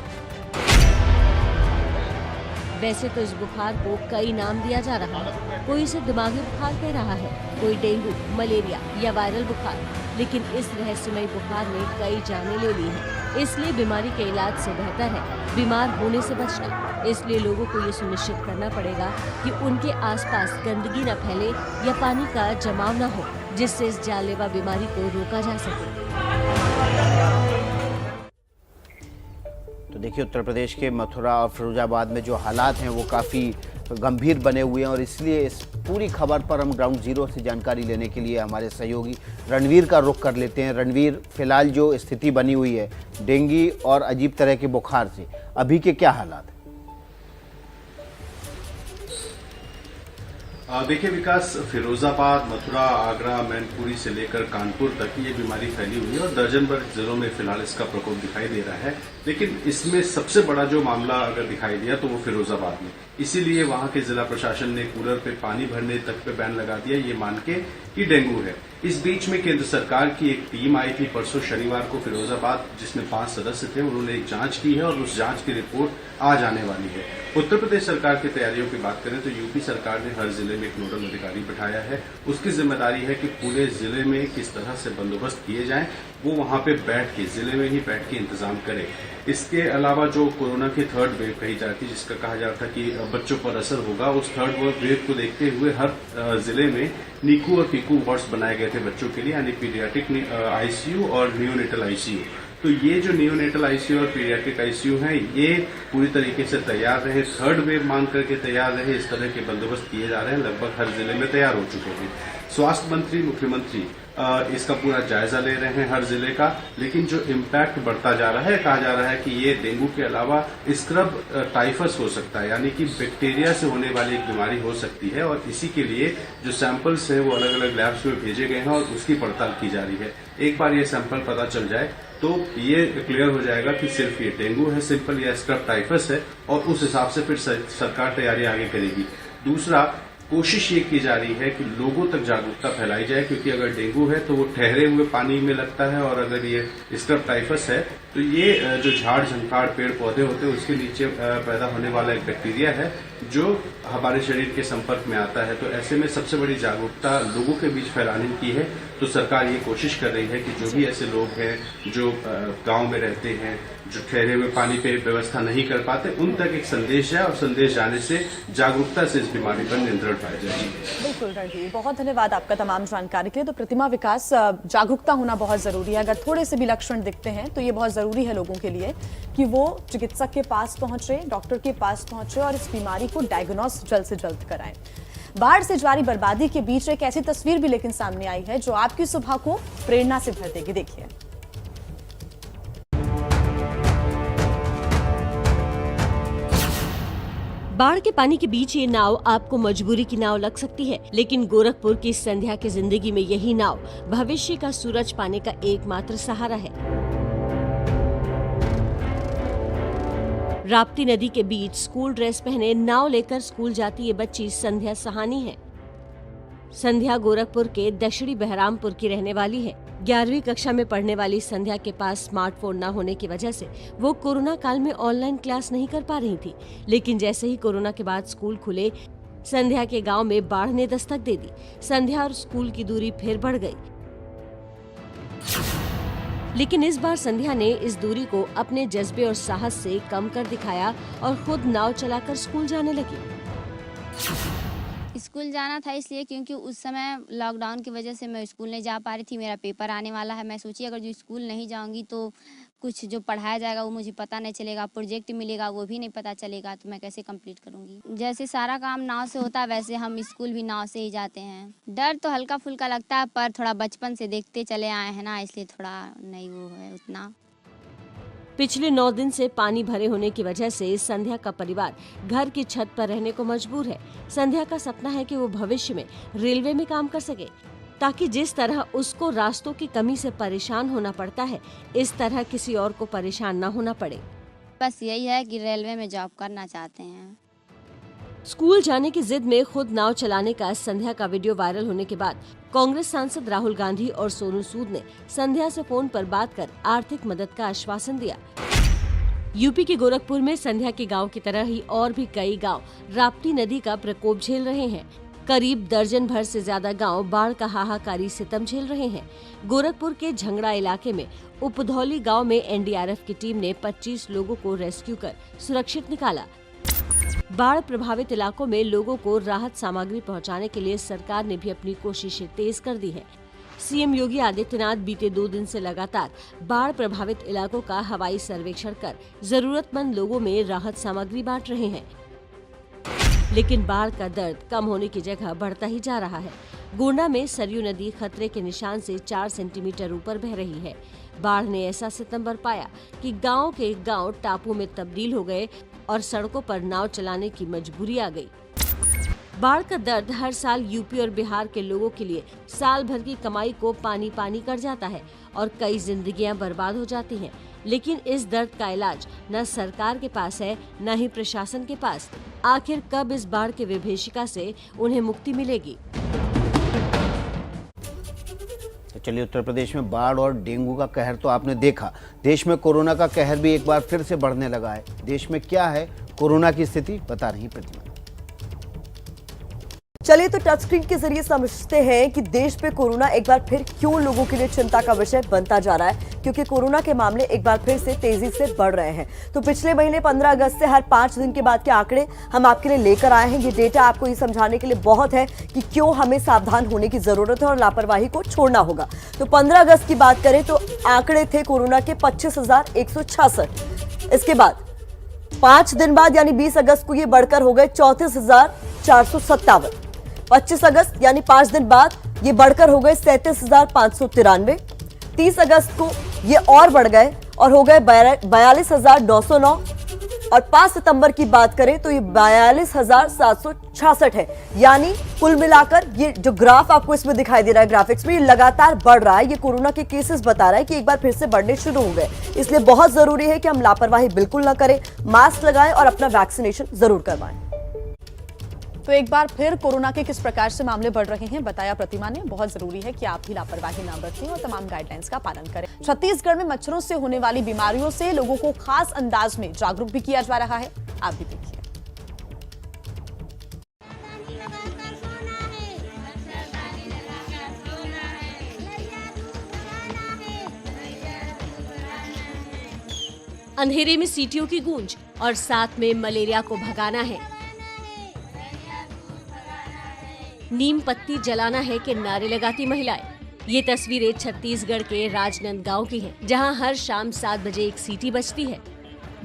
वैसे तो इस बुखार को कई नाम दिया जा रहा है। कोई इसे दिमागी बुखार कह रहा है, कोई डेंगू, मलेरिया या वायरल बुखार, लेकिन इस रहस्यमय बुखार ने कई जानें ले ली हैं। इसलिए बीमारी के इलाज से बेहतर है बीमार होने से बचना। इसलिए लोगों को ये सुनिश्चित करना पड़ेगा कि उनके आसपास गंदगी न फैले या पानी का जमाव न हो, जिससे इस जानलेवा बीमारी को रोका जा सके। तो देखिए, उत्तर प्रदेश के मथुरा और फिरोजाबाद में जो हालात हैं वो काफ़ी गंभीर बने हुए हैं, और इसलिए इस पूरी खबर पर हम ग्राउंड जीरो से जानकारी लेने के लिए हमारे सहयोगी रणवीर का रुख कर लेते हैं। रणवीर, फिलहाल जो स्थिति बनी हुई है डेंगू और अजीब तरह के बुखार से, अभी के क्या हालात हैं? देखिए विकास, फिरोजाबाद, मथुरा, आगरा, मैनपुरी से लेकर कानपुर तक ये बीमारी फैली हुई है और दर्जन भर जिलों में फिलहाल इसका प्रकोप दिखाई दे रहा है। लेकिन इसमें सबसे बड़ा जो मामला अगर दिखाई दिया तो वो फिरोजाबाद में, इसीलिए वहां के जिला प्रशासन ने कूलर पे पानी भरने तक पे बैन लगा दिया, ये मान के कि डेंगू है। इस बीच में केंद्र सरकार की एक टीम आई थी परसों शनिवार को फिरोजाबाद, जिसमें 5 सदस्य थे। उन्होंने एक जांच की है और उस जांच की रिपोर्ट आज आने वाली है। उत्तर प्रदेश सरकार की तैयारियों की बात करें तो यूपी सरकार ने हर जिले में एक नोडल अधिकारी बिठाया है। उसकी जिम्मेदारी है कि पूरे जिले में किस तरह से बंदोबस्त किए जाएं, वो वहां पे बैठ के, जिले में ही बैठ के इंतजाम करे। इसके अलावा जो कोरोना की थर्ड वेव कही जाती है, जिसका कहा जाता है कि बच्चों पर असर होगा, उस थर्ड वेव को देखते हुए हर जिले में नीकू और पीकू वार्ड्स बनाए गए थे बच्चों के लिए, यानी पीडियाट्रिक आईसीयू और नियोनेटल आईसीयू। तो ये जो नियोनेटल आईसीयू और पीडियाट्रिक आईसीयू हैं, ये पूरी तरीके से तैयार रहे, थर्ड वेव मान करके तैयार रहे, इस तरह के बंदोबस्त किए जा रहे हैं, लगभग हर जिले में तैयार हो चुके हैं। स्वास्थ्य मंत्री, मुख्यमंत्री इसका पूरा जायजा ले रहे हैं हर जिले का, लेकिन जो इम्पैक्ट बढ़ता जा रहा है, कहा जा रहा है कि ये डेंगू के अलावा स्क्रब टाइफस हो सकता है, यानी कि बैक्टीरिया से होने वाली एक बीमारी हो सकती है, और इसी के लिए जो सैंपल्स हैं वो अलग अलग लैब्स में भेजे गए हैं और उसकी पड़ताल की जा रही है। एक बार ये सैंपल पता चल जाए तो ये क्लियर हो जाएगा कि सिर्फ ये डेंगू है, सिंपल या स्क्रब टाइफस है, और उस हिसाब से फिर सरकार तैयारी आगे करेगी। दूसरा, कोशिश ये की जा रही है कि लोगों तक जागरूकता फैलाई जाए, क्योंकि अगर डेंगू है तो वो ठहरे हुए पानी में लगता है, और अगर ये स्क्रब टाइफस है तो ये जो झाड़ झंखाड़ पेड़ पौधे होते हैं उसके नीचे पैदा होने वाला एक बैक्टीरिया है जो हमारे शरीर के संपर्क में आता है। तो ऐसे में सबसे बड़ी जागरूकता लोगों के बीच फैलाने की है। तो सरकार ये कोशिश कर रही है कि जो भी ऐसे लोग हैं जो गांव में रहते हैं, जो ठहरे हुए पानी पे व्यवस्था नहीं कर पाते, उन तक एक संदेश जाए, और संदेश जाने से जागरूकता से इस बीमारी पर नियंत्रण पाया जाए। बिल्कुल रणधीर, बहुत धन्यवाद आपका तमाम जानकारी के लिए। तो प्रतिमा विकास, जागरूकता होना बहुत जरूरी है। अगर थोड़े से भी लक्षण दिखते हैं तो ये बहुत जरूरी है लोगों के लिए कि वो चिकित्सक के पास पहुंचे, डॉक्टर के पास पहुंचे और इस बीमारी को डायग्नोस जल्द से जल्द कराएं। बाढ़ से जारी बर्बादी के बीच एक ऐसी तस्वीर भी लेकिन सामने आई है जो आपकी सुबह को प्रेरणा से भर देगी। देखिए, बाढ़ के पानी के बीच ये नाव आपको मजबूरी की नाव लग सकती है, लेकिन गोरखपुर की संध्या की जिंदगी में यही नाव भविष्य का सूरज पाने का एकमात्र सहारा है। राप्ती नदी के बीच स्कूल ड्रेस पहने नाव लेकर स्कूल जाती ये बच्ची संध्या सहानी है। संध्या गोरखपुर के दशड़ी बहरामपुर की रहने वाली है। 11वीं कक्षा में पढ़ने वाली संध्या के पास स्मार्टफोन न होने की वजह से वो कोरोना काल में ऑनलाइन क्लास नहीं कर पा रही थी, लेकिन जैसे ही कोरोना के बाद स्कूल खुले, संध्या के गांव में बाढ़ ने दस्तक दे दी। संध्या और स्कूल की दूरी फिर बढ़ गई, लेकिन इस बार संध्या ने इस दूरी को अपने जज्बे और साहस से कम कर दिखाया और खुद नाव चलाकर स्कूल जाने लगी। स्कूल जाना था इसलिए क्योंकि उस समय लॉकडाउन की वजह से मैं स्कूल नहीं जा पा रही थी। मेरा पेपर आने वाला है। मैं सोची अगर जो स्कूल नहीं जाऊंगी तो कुछ जो पढ़ाया जाएगा वो मुझे पता नहीं चलेगा, प्रोजेक्ट मिलेगा वो भी नहीं पता चलेगा, तो मैं कैसे कंप्लीट करूंगी। जैसे सारा काम नाव से होता है वैसे हम स्कूल भी नाव से ही जाते हैं। डर तो हल्का फुल्का लगता है, पर थोड़ा बचपन से देखते चले आए हैं ना, इसलिए थोड़ा नहीं वो है उतना। पिछले 9 दिन से पानी भरे होने की वजह से संध्या का परिवार घर की छत पर रहने को मजबूर है। संध्या का सपना है कि वो भविष्य में रेलवे में काम कर सके, ताकि जिस तरह उसको रास्तों की कमी से परेशान होना पड़ता है, इस तरह किसी और को परेशान न होना पड़े। बस यही है कि रेलवे में जॉब करना चाहते हैं। स्कूल जाने की जिद में खुद नाव चलाने का संध्या का वीडियो वायरल होने के बाद कांग्रेस सांसद राहुल गांधी और सोनू सूद ने संध्या से फोन पर बात कर आर्थिक मदद का आश्वासन दिया। यूपी के गोरखपुर में संध्या के गांव की तरह ही और भी कई गांव राप्ती नदी का प्रकोप झेल रहे हैं। करीब दर्जन भर से ज्यादा गांव बाढ़ का हाहाकारी सितम झेल रहे हैं। गोरखपुर के झंगड़ा इलाके में उपधौली गांव में एनडीआरएफ की टीम ने 25 लोगों को रेस्क्यू कर सुरक्षित निकाला। बाढ़ प्रभावित इलाकों में लोगों को राहत सामग्री पहुंचाने के लिए सरकार ने भी अपनी कोशिशें तेज कर दी है। सीएम योगी आदित्यनाथ बीते 2 दिन से लगातार बाढ़ प्रभावित इलाकों का हवाई सर्वेक्षण कर जरूरतमंद लोगों में राहत सामग्री बांट रहे हैं, लेकिन बाढ़ का दर्द कम होने की जगह बढ़ता ही जा रहा है। गोंडा में सरयू नदी खतरे के निशान से 4 सेंटीमीटर ऊपर बह रही है। बाढ़ ने ऐसा सितम बरपाया कि गांव के गांव टापू में तब्दील हो गए और सड़कों पर नाव चलाने की मजबूरी आ गई। बाढ़ का दर्द हर साल यूपी और बिहार के लोगों के लिए साल भर की कमाई को पानी पानी कर जाता है और कई जिंदगियां बर्बाद हो जाती हैं। लेकिन इस दर्द का इलाज न सरकार के पास है, न ही प्रशासन के पास। आखिर कब इस बाढ़ के विभीषिका से उन्हें मुक्ति मिलेगी? चलिए, उत्तर प्रदेश में बाढ़ और डेंगू का कहर तो आपने देखा। देश में कोरोना का कहर भी एक बार फिर से बढ़ने लगा है। देश में क्या है कोरोना की स्थिति, बता रही प्रतिमा। चलिए तो टच स्क्रीन के जरिए समझते हैं कि देश में कोरोना एक बार फिर क्यों लोगों के लिए चिंता का विषय बनता जा रहा है, क्योंकि कोरोना के मामले एक बार फिर से तेजी से बढ़ रहे हैं। तो पिछले महीने 15 अगस्त से हर 5 दिन के बाद के आंकड़े हम आपके लिए लेकर आए हैं। ये डेटा आपको ये समझाने के लिए बहुत है कि क्यों हमें सावधान होने की जरूरत है और लापरवाही को छोड़ना होगा। तो 15 अगस्त की बात करें तो आंकड़े थे कोरोना के 25,166। इसके बाद 5 दिन बाद यानी 20 अगस्त को ये बढ़कर हो गए 34,457। 25 अगस्त यानी 5 दिन बाद ये बढ़कर हो गए 37,593। 30 अगस्त को ये और बढ़ गए और हो गए 42,909। और 5 सितंबर की बात करें तो ये 42,766 है। यानी कुल मिलाकर ये जो ग्राफ आपको इसमें दिखाई दे रहा है ग्राफिक्स में, ये लगातार बढ़ रहा है। ये कोरोना के केसेस बता रहा है कि एक बार फिर से बढ़ने शुरू हो गए। इसलिए बहुत जरूरी है कि हम लापरवाही बिल्कुल ना करें, मास्क लगाएं और अपना वैक्सीनेशन जरूर करवाएं। तो एक बार फिर कोरोना के किस प्रकार से मामले बढ़ रहे हैं बताया प्रतिमा ने। बहुत जरूरी है कि आप भी लापरवाही ना बरतें और तमाम गाइडलाइंस का पालन करें। छत्तीसगढ़ में मच्छरों से होने वाली बीमारियों से लोगों को खास अंदाज में जागरूक भी किया जा रहा है। आप भी देखिए। अंधेरे में सीटियों की गूंज और साथ में मलेरिया को भगाना है, नीम पत्ती जलाना है कि नारे लगाती महिलाएं। ये तस्वीरें छत्तीसगढ़ के राजनांदगांव की हैं, जहां हर शाम 7 बजे एक सीटी बजती है,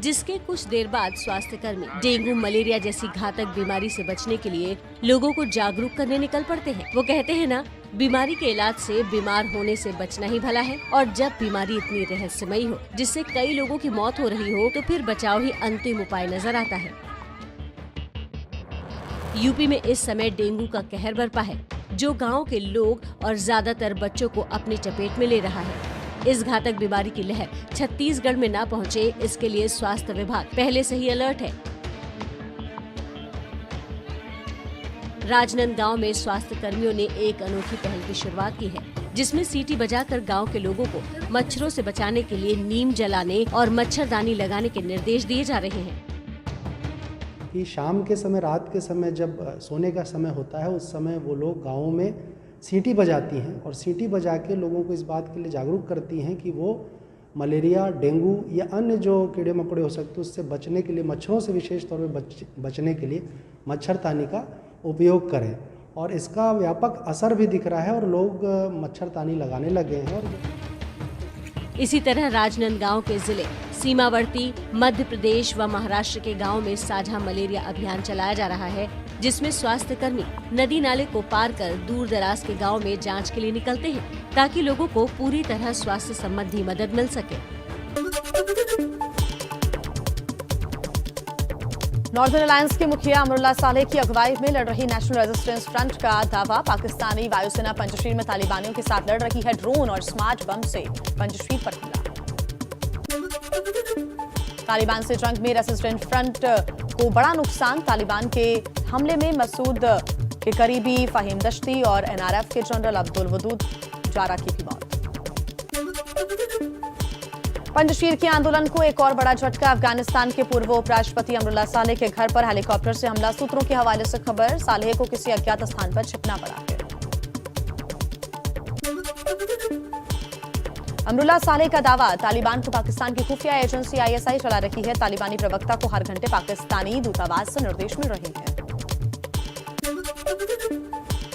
जिसके कुछ देर बाद स्वास्थ्यकर्मी डेंगू मलेरिया जैसी घातक बीमारी से बचने के लिए लोगों को जागरूक करने निकल पड़ते हैं। वो कहते हैं ना, बीमारी के इलाज से बीमार होने से बचना ही भला है। और जब बीमारी इतनी रहस्यमयी हो जिससे कई लोगों की मौत हो रही हो, तो फिर बचाव ही अंतिम उपाय नजर आता है। यूपी में इस समय डेंगू का कहर बरपा है, जो गांव के लोग और ज्यादातर बच्चों को अपनी चपेट में ले रहा है। इस घातक बीमारी की लहर छत्तीसगढ़ में न पहुंचे, इसके लिए स्वास्थ्य विभाग पहले से ही अलर्ट है। राजनांदगांव में स्वास्थ्य कर्मियों ने एक अनोखी पहल की शुरुआत की है, जिसमें सीटी बजाकर गांव के लोगों को मच्छरों से बचाने के लिए नीम जलाने और मच्छरदानी लगाने के निर्देश दिए जा रहे हैं। कि शाम के समय, रात के समय जब सोने का समय होता है, उस समय वो लोग गाँव में सीटी बजाती हैं और सीटी बजा के लोगों को इस बात के लिए जागरूक करती हैं कि वो मलेरिया, डेंगू या अन्य जो कीड़े मकोड़े हो सकते हैं उससे बचने के लिए, मच्छरों से विशेष तौर पे बचने के लिए मच्छरदानी का उपयोग करें। और इसका व्यापक असर भी दिख रहा है और लोग मच्छरदानी लगाने लगे हैं। और इसी तरह राजनांदगांव के जिले सीमावर्ती मध्य प्रदेश व महाराष्ट्र के गांव में साझा मलेरिया अभियान चलाया जा रहा है, जिसमें स्वास्थ्य कर्मी नदी नाले को पार कर दूर दराज के गांव में जांच के लिए निकलते हैं, ताकि लोगों को पूरी तरह स्वास्थ्य संबंधी मदद मिल सके। नॉर्दर्न अलायंस के मुखिया अमरुल्लाह सालेह की अगुवाई में लड़ रही नेशनल रेजिस्टेंस फ्रंट का दावा। पाकिस्तानी वायुसेना पंजशीर में तालिबानियों के साथ लड़ रही है। ड्रोन और स्मार्ट बम से पंजशीर पर हमला। तालिबान से जंग में रेजिस्टेंस फ्रंट को बड़ा नुकसान। तालिबान के हमले में मसूद के करीबी फहीम दश्ती और NRF के जनरल अब्दुल वदूद जारा की भी मौत। पंजशीर के आंदोलन को एक और बड़ा झटका। अफगानिस्तान के पूर्व उपराष्ट्रपति अमरुल्लाह सालेह के घर पर हेलीकॉप्टर से हमला। सूत्रों के हवाले से खबर, सालेह को किसी अज्ञात स्थान पर छिपना पड़ा है। अमरुल्लाह सालेह का दावा, तालिबान को पाकिस्तान की खुफिया एजेंसी ISI चला रही है। तालिबानी प्रवक्ता को हर घंटे पाकिस्तानी दूतावास से निर्देश मिल रहे हैं।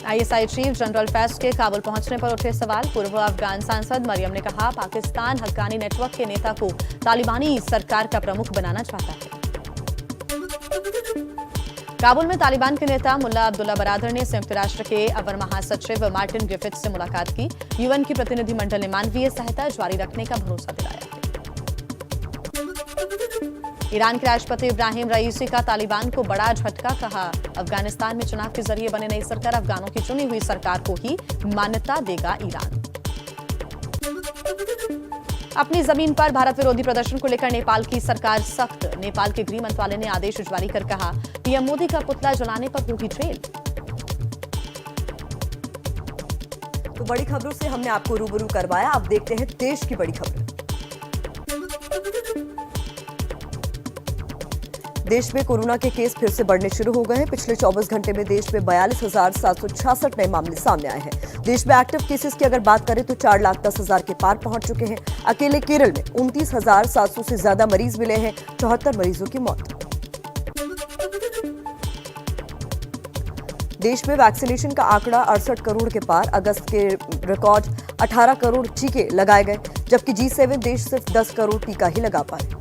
ISI चीफ जनरल फैज के काबुल पहुंचने पर उठे सवाल। पूर्व अफगान सांसद मरियम ने कहा, पाकिस्तान हक्कानी नेटवर्क के नेता को तालिबानी सरकार का प्रमुख बनाना चाहता है। काबुल में तालिबान के नेता मुल्ला अब्दुल्ला बरादर ने संयुक्त राष्ट्र के अवर महासचिव मार्टिन ग्रिफिथ से मुलाकात की। UN की प्रतिनिधिमंडल ने मानवीय सहायता जारी रखने का भरोसा दिलाया। ईरान के राष्ट्रपति इब्राहिम रईसी का तालिबान को बड़ा झटका। कहा, अफगानिस्तान में चुनाव के जरिए बने नई सरकार अफगानों की चुनी हुई सरकार को ही मान्यता देगा ईरान। अपनी जमीन पर भारत विरोधी प्रदर्शन को लेकर नेपाल की सरकार सख्त। नेपाल के गृह मंत्रालय ने आदेश जारी कर कहा, PM मोदी का पुतला जलाने पर होगी जेल। तो बड़ी खबरों से हमने आपको रूबरू करवाया। अब देखते हैं देश की बड़ी खबरें। देश में कोरोना के केस फिर से बढ़ने शुरू हो गए हैं। पिछले 24 घंटे में देश में 42,766 नए मामले सामने आए हैं। देश में एक्टिव केसेस की अगर बात करें तो 4,10,000 के पार पहुंच चुके हैं। अकेले केरल में 29,700 से ज्यादा मरीज मिले हैं, 74 मरीजों की मौत। देश में वैक्सीनेशन का आंकड़ा 68 करोड़ के पार। अगस्त के रिकॉर्ड 18 करोड़ टीके लगाए गए, जबकि G7 देश सिर्फ 10 करोड़ टीका ही लगा पाए।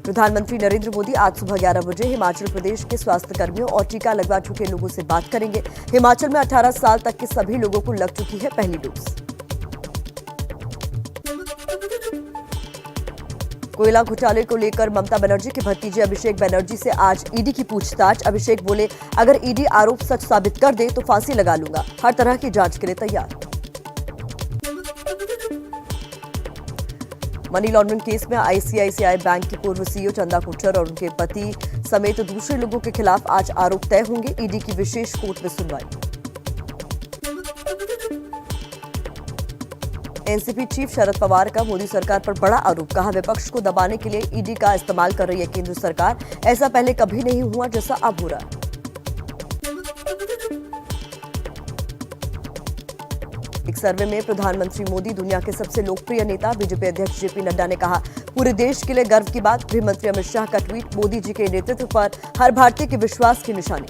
प्रधानमंत्री नरेंद्र मोदी आज सुबह 11 बजे हिमाचल प्रदेश के स्वास्थ्य कर्मियों और टीका लगवा चुके लोगों से बात करेंगे। हिमाचल में 18 साल तक के सभी लोगों को लग चुकी है पहली डोज। कोयला घोटाले को लेकर ममता बनर्जी के भतीजे अभिषेक बनर्जी से आज ईडी की पूछताछ। अभिषेक बोले, अगर ईडी आरोप सच साबित कर दे तो फांसी लगा लूंगा, हर तरह की जांच के लिए तैयार। मनी लॉन्ड्रिंग केस में आईसीआईसीआई बैंक की पूर्व सीईओ चंदा कोचर और उनके पति समेत दूसरे लोगों के खिलाफ आज आरोप तय होंगे। ईडी की विशेष कोर्ट में सुनवाई। एनसीपी चीफ शरद पवार का मोदी सरकार पर बड़ा आरोप। कहा, विपक्ष को दबाने के लिए ईडी का इस्तेमाल कर रही है केंद्र सरकार। ऐसा पहले कभी नहीं हुआ जैसा अब हो रहा है। एक सर्वे में प्रधानमंत्री मोदी दुनिया के सबसे लोकप्रिय नेता। बीजेपी अध्यक्ष जेपी नड्डा ने कहा, पूरे देश के लिए गर्व की बात। गृह मंत्री अमित शाह का ट्वीट, मोदी जी के नेतृत्व पर हर भारतीय के विश्वास की निशानी।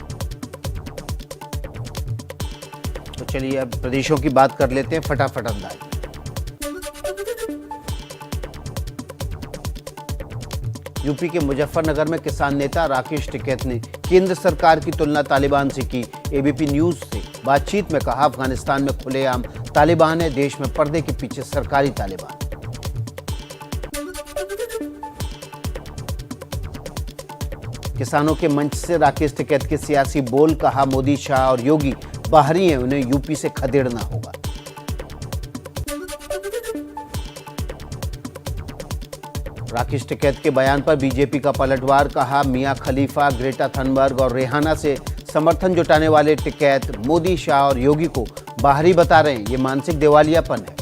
तो चलिए अब प्रदेशों की बात कर लेते हैं फटाफट अंदाज में। यूपी के मुजफ्फरनगर में किसान नेता राकेश टिकैत ने केंद्र सरकार की तुलना तालिबान से की। एबीपी न्यूज से बातचीत में कहा, अफगानिस्तान में खुलेआम तालिबान है, देश में पर्दे के पीछे सरकारी तालिबान। किसानों के मंच से राकेश टिकैत के सियासी बोल। कहा, मोदी, शाह और योगी बाहरी हैं, उन्हें यूपी से खदेड़ना होगा। राकेश टिकैत के बयान पर बीजेपी का पलटवार। कहा, मियां खलीफा, ग्रेटा थनबर्ग और रेहाना से समर्थन जुटाने वाले टिकैत मोदी, शाह और योगी को बाहरी बता रहे हैं। ये मानसिक दिवालियापन है।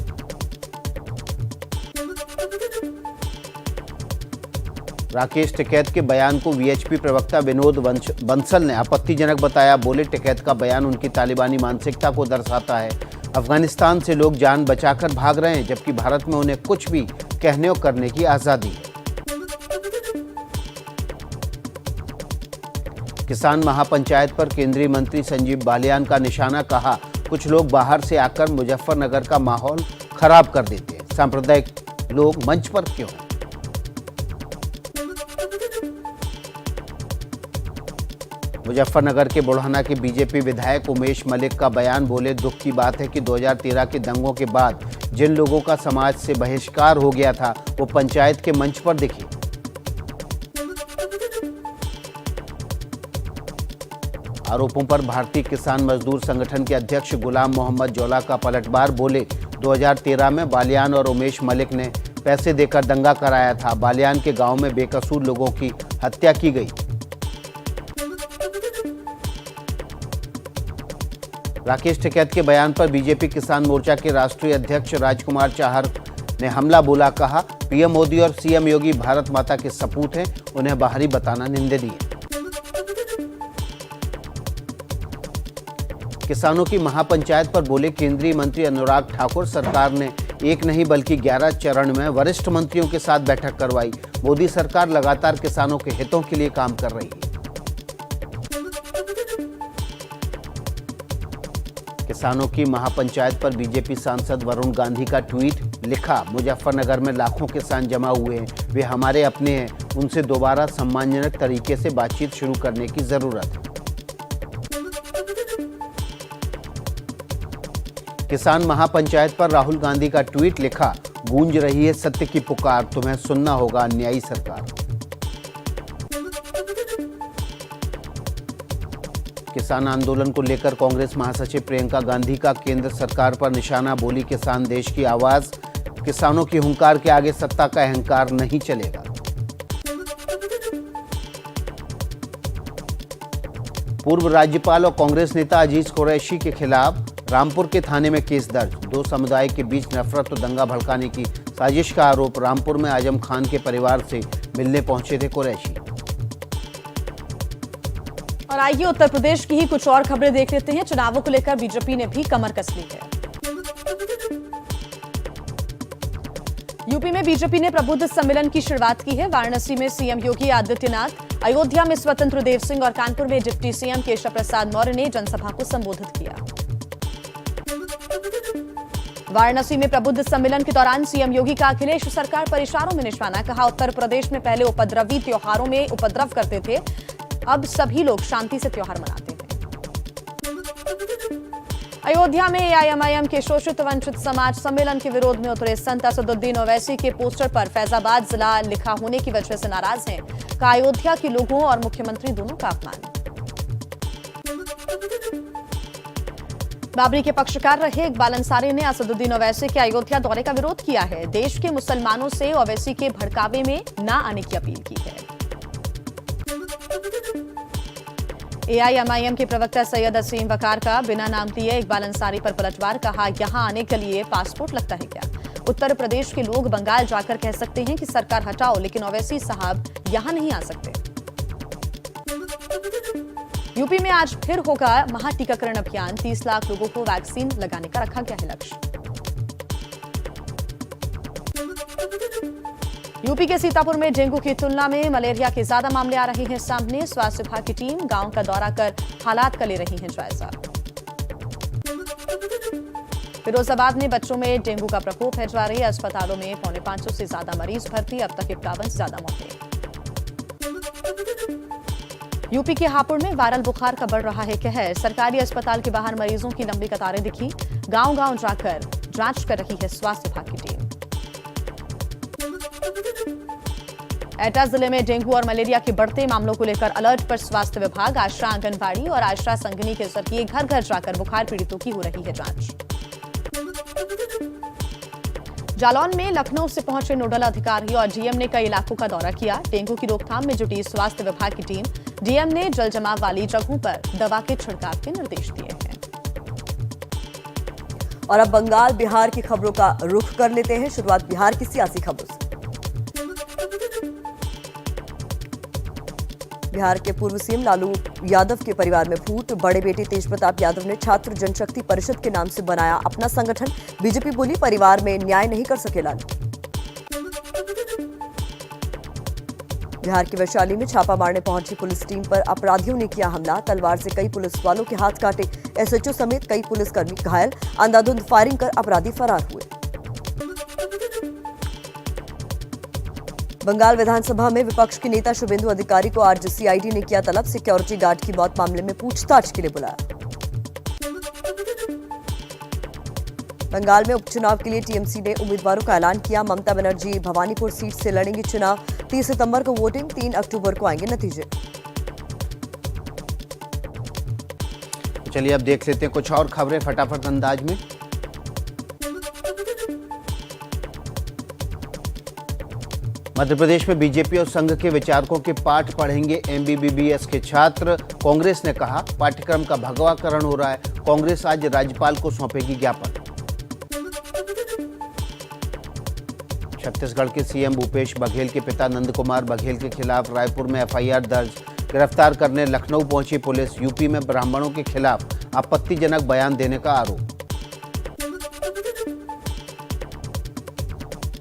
राकेश टिकैत के बयान को वीएचपी प्रवक्ता विनोद बंसल ने आपत्तिजनक बताया। बोले, टिकैत का बयान उनकी तालिबानी मानसिकता को दर्शाता है। अफगानिस्तान से लोग जान बचाकर भाग रहे हैं, जबकि भारत में उन्हें कुछ भी कहने और करने की आजादी है। किसान महापंचायत पर केंद्रीय मंत्री संजीव बालियान का निशाना। कहा, कुछ लोग बाहर से आकर मुजफ्फरनगर का माहौल खराब कर देते हैं। सांप्रदायिक लोग मंच पर क्यों हैं? मुजफ्फरनगर के बुढ़ाना के बीजेपी विधायक उमेश मलिक का बयान। बोले, दुख की बात है कि 2013 के दंगों के बाद जिन लोगों का समाज से बहिष्कार हो गया था, वो पंचायत के मंच पर दिखे। आरोपों पर भारतीय किसान मजदूर संगठन के अध्यक्ष गुलाम मोहम्मद जोला का पलटवार। बोले, 2013 में बालियान और उमेश मलिक ने पैसे देकर दंगा कराया था। बालियान के गांव में बेकसूर लोगों की हत्या की गई। राकेश टिकैत के बयान पर बीजेपी किसान मोर्चा के राष्ट्रीय अध्यक्ष राजकुमार चाहर ने हमला बोला। कहा, पीएम मोदी और सीएम योगी भारत माता के सपूत हैं, उन्हें बाहरी बताना निंदनीय है। किसानों की महापंचायत पर बोले केंद्रीय मंत्री अनुराग ठाकुर, सरकार ने एक नहीं बल्कि 11 चरण में वरिष्ठ मंत्रियों के साथ बैठक करवाई। मोदी सरकार लगातार किसानों के हितों के लिए काम कर रही है। किसानों की महापंचायत पर बीजेपी सांसद वरुण गांधी का ट्वीट। लिखा, मुजफ्फरनगर में लाखों किसान जमा हुए हैं, वे हमारे अपने हैं, उनसे दोबारा सम्मानजनक तरीके से बातचीत शुरू करने की जरूरत है। किसान महापंचायत पर राहुल गांधी का ट्वीट। लिखा, गूंज रही है सत्य की पुकार, तुम्हें सुनना होगा अन्यायी सरकार। किसान आंदोलन को लेकर कांग्रेस महासचिव प्रियंका गांधी का केंद्र सरकार पर निशाना। बोली, किसान देश की आवाज, किसानों की हुंकार के आगे सत्ता का अहंकार नहीं चलेगा। पूर्व राज्यपाल और कांग्रेस नेता अजीज कुरैशी के खिलाफ रामपुर के थाने में केस दर्ज। दो समुदाय के बीच नफरत और दंगा भड़काने की साजिश का आरोप। रामपुर में आजम खान के परिवार से मिलने पहुंचे थे कुरैशी। और आइए उत्तर प्रदेश की ही कुछ और खबरें देख लेते हैं। चुनावों को लेकर बीजेपी ने भी कमर कस ली है। यूपी में बीजेपी ने प्रबुद्ध सम्मेलन की शुरुआत की है। वाराणसी में सीएम योगी आदित्यनाथ, अयोध्या में स्वतंत्र देव सिंह और कानपुर में डिप्टी सीएम केशव प्रसाद मौर्य ने जनसभा को संबोधित किया। वाराणसी में प्रबुद्ध सम्मेलन के दौरान सीएम योगी का अखिलेश सरकार पर इशारों में निशाना। कहा, उत्तर प्रदेश में पहले उपद्रवी त्योहारों में उपद्रव करते थे, अब सभी लोग शांति से त्योहार मनाते हैं। अयोध्या में एआईएमआईएम के शोषित वंचित समाज सम्मेलन के विरोध में उतरे संत असदुद्दीन ओवैसी के पोस्टर पर फैजाबाद जिला लिखा होने की वजह से नाराज हैं। कहा, अयोध्या के लोगों और मुख्यमंत्री दोनों का अपमान। बाबरी के पक्षकार रहे इकबाल अंसारी ने असदुद्दीन ओवैसी के अयोध्या दौरे का विरोध किया है। देश के मुसलमानों से ओवैसी के भड़कावे में न आने की अपील की है। एआईएमआईएम के प्रवक्ता सैयद असीम वकार का बिना नाम लिए इकबाल अंसारी पर पलटवार। कहा, यहां आने के लिए पासपोर्ट लगता है क्या? उत्तर प्रदेश के लोग बंगाल जाकर कह सकते हैं कि सरकार हटाओ, लेकिन ओवैसी साहब यहां नहीं आ सकते। यूपी में आज फिर होगा महाटीकाकरण अभियान। 30 लाख लोगों को वैक्सीन लगाने का रखा गया है लक्ष्य। यूपी के सीतापुर में डेंगू की तुलना में मलेरिया के ज्यादा मामले आ रहे हैं सामने। स्वास्थ्य विभाग की टीम गांव का दौरा कर हालात का ले रही है जायजा। फिरोजाबाद में बच्चों में डेंगू का प्रकोप है जारी। अस्पतालों में 450 से ज्यादा मरीज भर्ती। अब तक 51 से ज्यादा मौतें। यूपी के हापुड़ में वायरल बुखार का बढ़ रहा है कहर। सरकारी अस्पताल के बाहर मरीजों की लंबी कतारें दिखी। गांव-गांव जाकर जांच कर रही है स्वास्थ्य विभाग की टीम। एटा जिले में डेंगू और मलेरिया के बढ़ते मामलों को लेकर अलर्ट पर स्वास्थ्य विभाग। आशा आंगनबाड़ी और आशा संगिनी के जरिए घर घर जाकर बुखार पीड़ितों की हो रही है जांच। जालौन में लखनऊ से पहुंचे नोडल अधिकारी और डीएम ने कई इलाकों का दौरा किया। डेंगू की रोकथाम में जुटी स्वास्थ्य विभाग की टीम। डीएम ने जल जमाव वाली जगहों पर दवा के छिड़काव के निर्देश दिए हैं। और अब बंगाल बिहार की खबरों का रुख कर लेते हैं। शुरुआत बिहार की सियासी खबरों से। बिहार के पूर्व सीएम लालू यादव के परिवार में फूट। बड़े बेटे तेज प्रताप यादव ने छात्र जनशक्ति परिषद के नाम से बनाया अपना संगठन। बीजेपी बोली, परिवार में न्याय नहीं कर सके लालू। बिहार के वैशाली में छापा मारने पहुंची पुलिस टीम पर अपराधियों ने किया हमला। तलवार से कई पुलिस वालों के हाथ काटे। एसएचओ समेत कई पुलिसकर्मी घायल। अंधाधुंध फायरिंग कर अपराधी फरार हुए। बंगाल विधानसभा में विपक्ष के नेता शुभेंदु अधिकारी को आज सीआईडी ने किया तलब। सिक्योरिटी गार्ड की मौत मामले में पूछताछ के लिए बुलाया। बंगाल में उपचुनाव के लिए टीएमसी ने उम्मीदवारों का ऐलान किया। ममता बनर्जी भवानीपुर सीट से लड़ेंगी चुनाव। 30 सितंबर को वोटिंग, 3 अक्टूबर को आएंगे नतीजे। चलिए अब देख लेते हैं कुछ और खबरें फटाफट अंदाज में। मध्य प्रदेश में बीजेपी और संघ के विचारकों के पाठ पढ़ेंगे एमबीबीएस के छात्र। कांग्रेस ने कहा, पाठ्यक्रम का भगवाकरण हो रहा है। कांग्रेस आज राज्यपाल को सौंपेगी ज्ञापन। छत्तीसगढ़ के सीएम भूपेश बघेल के पिता नंद कुमार बघेल के खिलाफ रायपुर में एफआईआर दर्ज। गिरफ्तार करने लखनऊ पहुंची पुलिस। यूपी में ब्राह्मणों के खिलाफ आपत्तिजनक बयान देने का आरोप।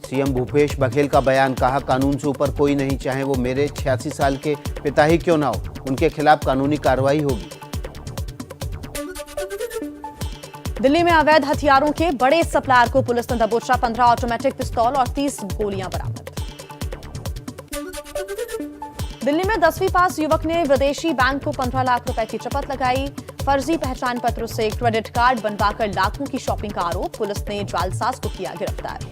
सीएम भूपेश बघेल का बयान। कहा, कानून से ऊपर कोई नहीं, चाहे वो मेरे 86 साल के पिता ही क्यों ना हो, उनके खिलाफ कानूनी कार्रवाई होगी। दिल्ली में अवैध हथियारों के बड़े सप्लायर को पुलिस ने दबोचा। 15 ऑटोमेटिक पिस्तौल और 30 गोलियां बरामद। दिल्ली में 10वीं पास युवक ने विदेशी बैंक को 15 लाख रुपए की चपत लगाई। फर्जी पहचान पत्र से क्रेडिट कार्ड बनवाकर लाखों की शॉपिंग का आरोप। पुलिस ने जालसाज को किया गिरफ्तार।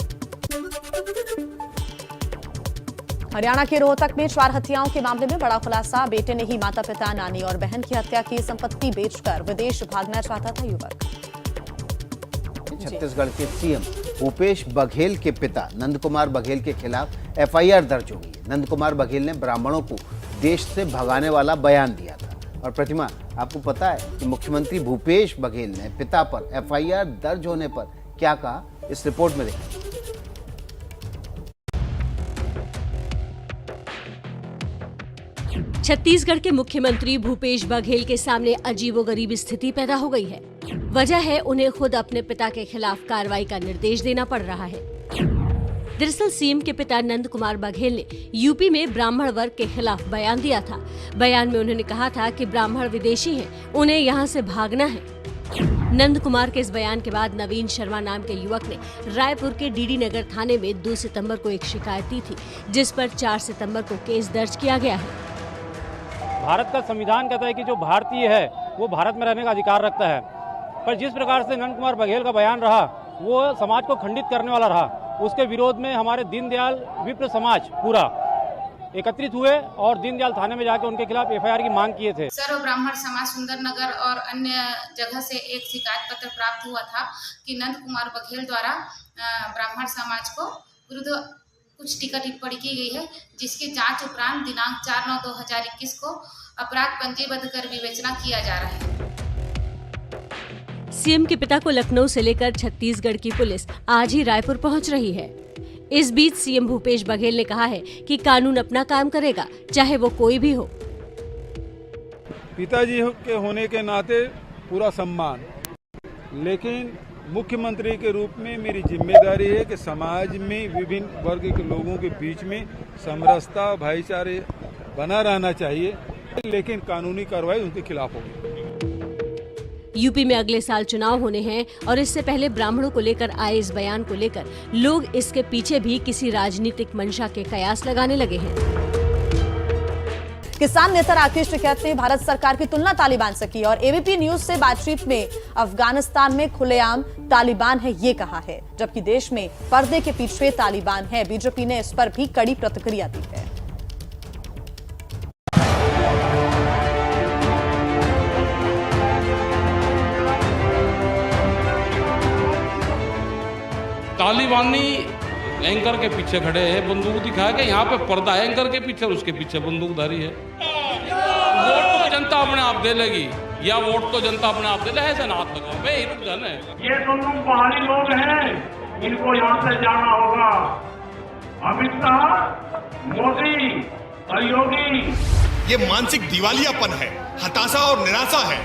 हरियाणा के रोहतक में 4 हत्याओं के मामले में बड़ा खुलासा। बेटे ने ही माता पिता, नानी और बहन की हत्या की। संपत्ति बेचकर विदेश भागना चाहता था युवक। छत्तीसगढ़ के सीएम भूपेश बघेल के पिता नंद कुमार बघेल के खिलाफ एफआईआर दर्ज हो गई है। नंद कुमार बघेल ने ब्राह्मणों को देश से भगाने वाला बयान दिया था और प्रतिमा आपको पता है कि मुख्यमंत्री भूपेश बघेल ने पिता पर एफआईआर दर्ज होने पर क्या कहा? इस रिपोर्ट में देखिए। छत्तीसगढ़ के मुख्यमंत्री भूपेश बघेल के सामने अजीबोगरीब स्थिति पैदा हो गई है। वजह है उन्हें खुद अपने पिता के खिलाफ कार्रवाई का निर्देश देना पड़ रहा है। दरअसल सीएम के पिता नंद कुमार बघेल ने यूपी में ब्राह्मण वर्ग के खिलाफ बयान दिया था। बयान में उन्होंने कहा था कि ब्राह्मण विदेशी हैं, उन्हें यहाँ से भागना है। नंद कुमार के इस बयान के बाद नवीन शर्मा नाम के युवक ने रायपुर के डीडी नगर थाने में 2 सितंबर को एक शिकायत दी थी, जिस पर 4 सितंबर को केस दर्ज किया गया है। भारत का संविधान कहता है कि जो भारतीय है वो भारत में रहने का अधिकार रखता है, पर जिस प्रकार से नंद कुमार बघेल का बयान रहा वो समाज को खंडित करने वाला रहा। उसके विरोध में हमारे दीनदयाल विप्र समाज पूरा एकत्रित हुए और दीनदयाल थाने में जाकर उनके खिलाफ एफआईआर की मांग किए थे। सर्व ब्राह्मण समाज सुंदरनगर और अन्य जगह से एक शिकायत पत्र प्राप्त हुआ था कि नंद कुमार बघेल द्वारा ब्राह्मण समाज को विरुद्ध कुछ टीका टिप्पणी की गई है, जिसकी जांच उपरांत दिनांक 4/9/2021 को अपराध पंजीबद्ध कर विवेचना किया जा रहा है। सीएम के पिता को लखनऊ से लेकर छत्तीसगढ़ की पुलिस आज ही रायपुर पहुंच रही है। इस बीच सीएम भूपेश बघेल ने कहा है कि कानून अपना काम करेगा, चाहे वो कोई भी हो। पिताजी के होने के नाते पूरा सम्मान, लेकिन मुख्यमंत्री के रूप में मेरी जिम्मेदारी है कि समाज में विभिन्न वर्ग के लोगों के बीच में समरसता भाईचारे बना रहना चाहिए, लेकिन कानूनी कार्रवाई उनके खिलाफ होगी। यूपी में अगले साल चुनाव होने हैं और इससे पहले ब्राह्मणों को लेकर आए इस बयान को लेकर लोग इसके पीछे भी किसी राजनीतिक मंशा के कयास लगाने लगे हैं। किसान नेता राकेश टिकैत ने भारत सरकार की तुलना तालिबान से की और एबीपी न्यूज से बातचीत में अफगानिस्तान में खुलेआम तालिबान है ये कहा है, जबकि देश में पर्दे के पीछे तालिबान है। बीजेपी ने इस पर भी कड़ी प्रतिक्रिया दी है। तालिबानी एंकर के पीछे खड़े हैं, बंदूक दिखाया कि यहाँ पे पर्दा है एंकर के पीछे और उसके पीछे बंदूकधारी है। वोट तो जनता अपने आप दे लेगी, या वोट तो जनता अपने आप दे ले, ऐसे ना हाथ लगाओ। भाई रुक जाना है, ये दोनों बाहरी लोग हैं, इनको यहाँ से जाना होगा। अमित शाह, मोदी और योगी, ये मानसिक दिवालियापन है, हताशा और निराशा है।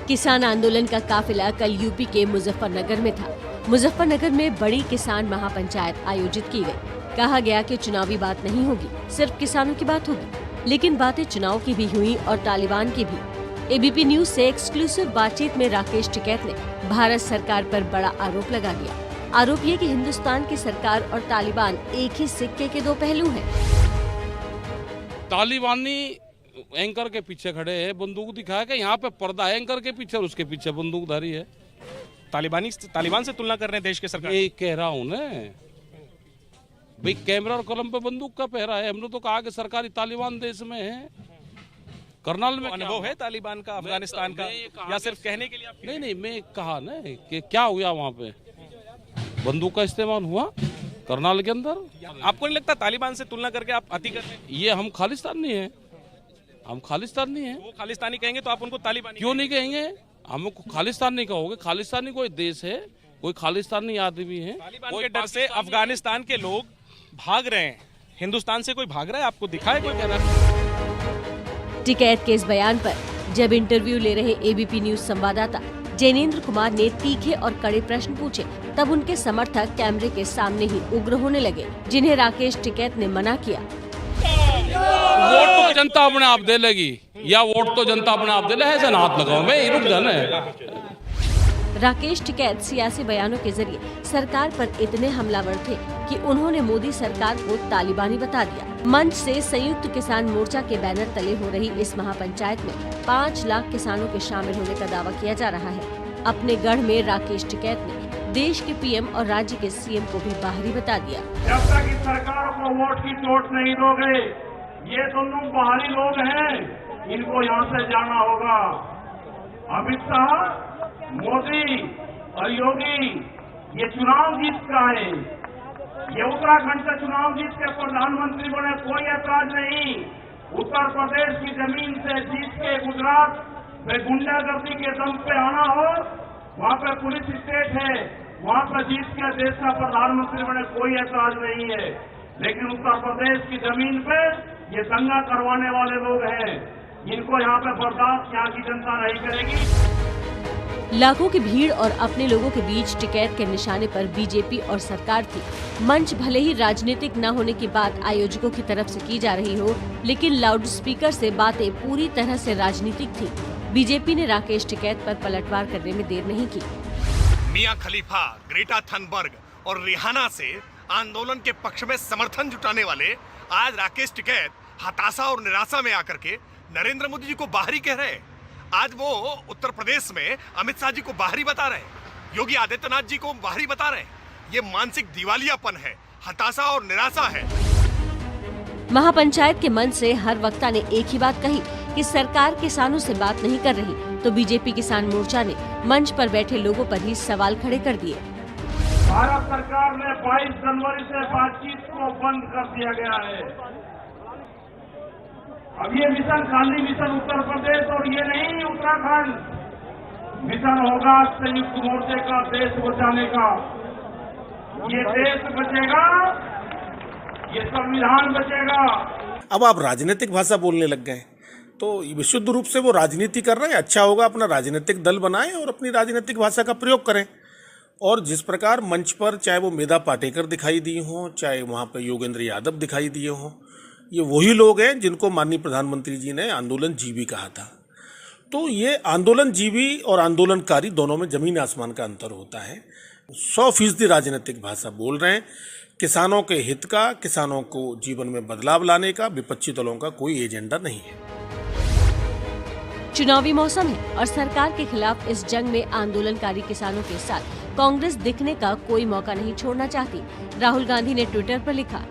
किसान आंदोलन का काफिला कल यूपी के मुजफ्फरनगर में था। मुजफ्फरनगर में बड़ी किसान महापंचायत आयोजित की गई। कहा गया कि चुनावी बात नहीं होगी, सिर्फ किसानों की बात होगी। लेकिन बातें चुनाव की भी हुई और तालिबान की भी। एबीपी न्यूज से एक्सक्लूसिव बातचीत में राकेश टिकैत ने भारत सरकार पर बड़ा आरोप लगा दिया। आरोप ये कि हिंदुस्तान की सरकार और तालिबान एक ही सिक्के के दो पहलू हैं। तालिबानी एंकर के पीछे खड़े हैं, बंदूक दिखाया कि यहाँ पे पर्दा है एंकर के पीछे और उसके पीछे बंदूकधारी है। तालिबान से तुलना कर रहे हैं देश के सरकार। यही कह रहा हूँ ना भाई, कैमरा और कलम पे बंदूक का पहरा है। हमने तो कहा कि सरकारी तालिबान देश में है। करनाल में अनुभव है तालिबान का, अफगानिस्तान का, या सिर्फ कहने के लिए? नहीं, मैं कहा ना कि क्या हुआ वहाँ पे, बंदूक का इस्तेमाल हुआ करनाल के अंदर। आपको नहीं लगता तालिबान से तुलना करके आप अति कर रहे हैं? ये हम खालिस्तानी है, हम खालिस्तानी है। वो खालिस्तानी कहेंगे तो आप उनको तालिबानी क्यों नहीं कहेंगे? हम खालिस्तानी कहोगे? खालिस्तानी कोई देश है, कोई खालिस्तानी आदमी है। तालिबान के डर से अफगानिस्तान के लोग भाग रहे हैं, हिंदुस्तान से कोई भाग रहा है? आपको दिखाए कोई कह रहा है? टिकैत के इस बयान पर जब इंटरव्यू ले रहे एबीपी न्यूज संवाददाता जैनेन्द्र कुमार ने तीखे और कड़े प्रश्न पूछे, तब उनके समर्थक कैमरे के सामने ही उग्र होने लगे, जिन्हें राकेश टिकैत ने मना किया। वोट तो जनता अपने आप दे लेगी, या वोट तो जनता अपने आप दे ले, ऐसे ना हाथ लगाओ। भाई रुक जाना है। राकेश टिकैत सियासी बयानों के जरिए सरकार पर इतने हमलावर थे कि उन्होंने मोदी सरकार को तालिबानी बता दिया। मंच से संयुक्त किसान मोर्चा के बैनर तले हो रही इस महापंचायत में 5 लाख किसानों के शामिल होने का दावा किया जा रहा है। अपने गढ़ में राकेश टिकैत ने देश के पीएम और राज्य के सीएम को भी बाहरी बता दिया। जब तक इस सरकार को वोट की चोट नहीं दोगे, ये दोनों बाहरी लोग हैं, इनको यहाँ से जाना होगा। अमित शाह, मोदी और योगी, ये चुनाव जीत का है। ये उत्तराखंड से चुनाव जीत के प्रधानमंत्री बने, कोई ऐतराज नहीं। उत्तर प्रदेश की जमीन से जीत के गुजरात में गुंडागर्दी के दम पे आना हो, वहाँ पे पुलिस स्टेट है, वहाँ पे जीत के देश का प्रधानमंत्री बने, कोई ऐतराज नहीं है। लेकिन उत्तर प्रदेश की जमीन पे ये दंगा करवाने वाले लोग हैं, इनको यहाँ पे बर्दाश्त यहाँ की जनता नहीं करेगी। लाखों की भीड़ और अपने लोगों के बीच टिकैत के निशाने पर बीजेपी और सरकार थी। मंच भले ही राजनीतिक न होने की बात आयोजकों की तरफ से की जा रही हो, लेकिन लाउडस्पीकर से बातें पूरी तरह से राजनीतिक थी। बीजेपी ने राकेश टिकैत पर पलटवार करने में देर नहीं की। मियां खलीफा, ग्रेटा थनबर्ग और रिहाना से आंदोलन के पक्ष में समर्थन जुटाने वाले आज राकेश टिकैत हताशा और निराशा में आकर के नरेंद्र मोदी जी को बाहरी कह रहे हैं। आज वो उत्तर प्रदेश में अमित शाह जी को बाहरी बता रहे हैं, योगी आदित्यनाथ जी को बाहरी बता रहे हैं। ये मानसिक दिवालियापन है, हताशा और निराशा है। महापंचायत के मंच से हर वक्ता ने एक ही बात कही कि सरकार किसानों से बात नहीं कर रही, तो बीजेपी किसान मोर्चा ने मंच पर बैठे लोगों पर ही सवाल खड़े कर दिए। भारत सरकार ने 22 जनवरी से बातचीत को बंद कर दिया गया है। अब ये मिशन खाली मिशन उत्तर प्रदेश और ये नहीं उत्तराखंड, मिशन होगा संयुक्त मोर्चे का देश बचाने का। ये देश बचेगा, ये संविधान बचेगा। अब आप राजनीतिक भाषा बोलने लग गए, तो विशुद्ध रूप से वो राजनीति कर रहे हैं। अच्छा होगा अपना राजनीतिक दल बनाएं और अपनी राजनीतिक भाषा का प्रयोग करें। और जिस प्रकार मंच पर चाहे वो मेधा पाटेकर दिखाई दी हों, चाहे वहाँ पर योगेंद्र यादव दिखाई दिए हों, ये वही लोग हैं जिनको माननीय प्रधानमंत्री जी ने आंदोलन जीवी कहा था। तो ये आंदोलन जीवी और आंदोलनकारी दोनों में जमीन आसमान का अंतर होता है। 100% राजनीतिक भाषा बोल रहे हैं। किसानों के हित का, किसानों को जीवन में बदलाव लाने का विपक्षी दलों का कोई एजेंडा नहीं है। चुनावी मौसम है और सरकार के खिलाफ इस जंग में आंदोलनकारी किसानों के साथ कांग्रेस दिखने का कोई मौका नहीं छोड़ना चाहती। राहुल गांधी ने ट्विटर पर लिखा,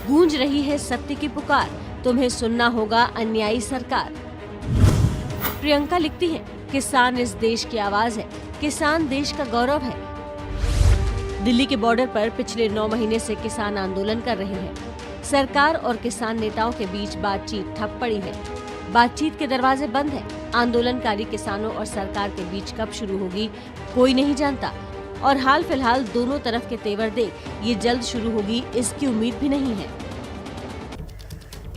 गूंज रही है सत्य की पुकार, तुम्हें सुनना होगा अन्यायी सरकार। प्रियंका लिखती है, किसान इस देश की आवाज है, किसान देश का गौरव है। दिल्ली के बॉर्डर पर पिछले 9 महीने से किसान आंदोलन कर रहे हैं। सरकार और किसान नेताओं के बीच बातचीत ठप पड़ी है। बातचीत के दरवाजे बंद है। आंदोलनकारी किसानों और सरकार के बीच कब शुरू होगी कोई नहीं जानता, और हाल फिलहाल दोनों तरफ के तेवर देख ये जल्द शुरू होगी इसकी उम्मीद भी नहीं है।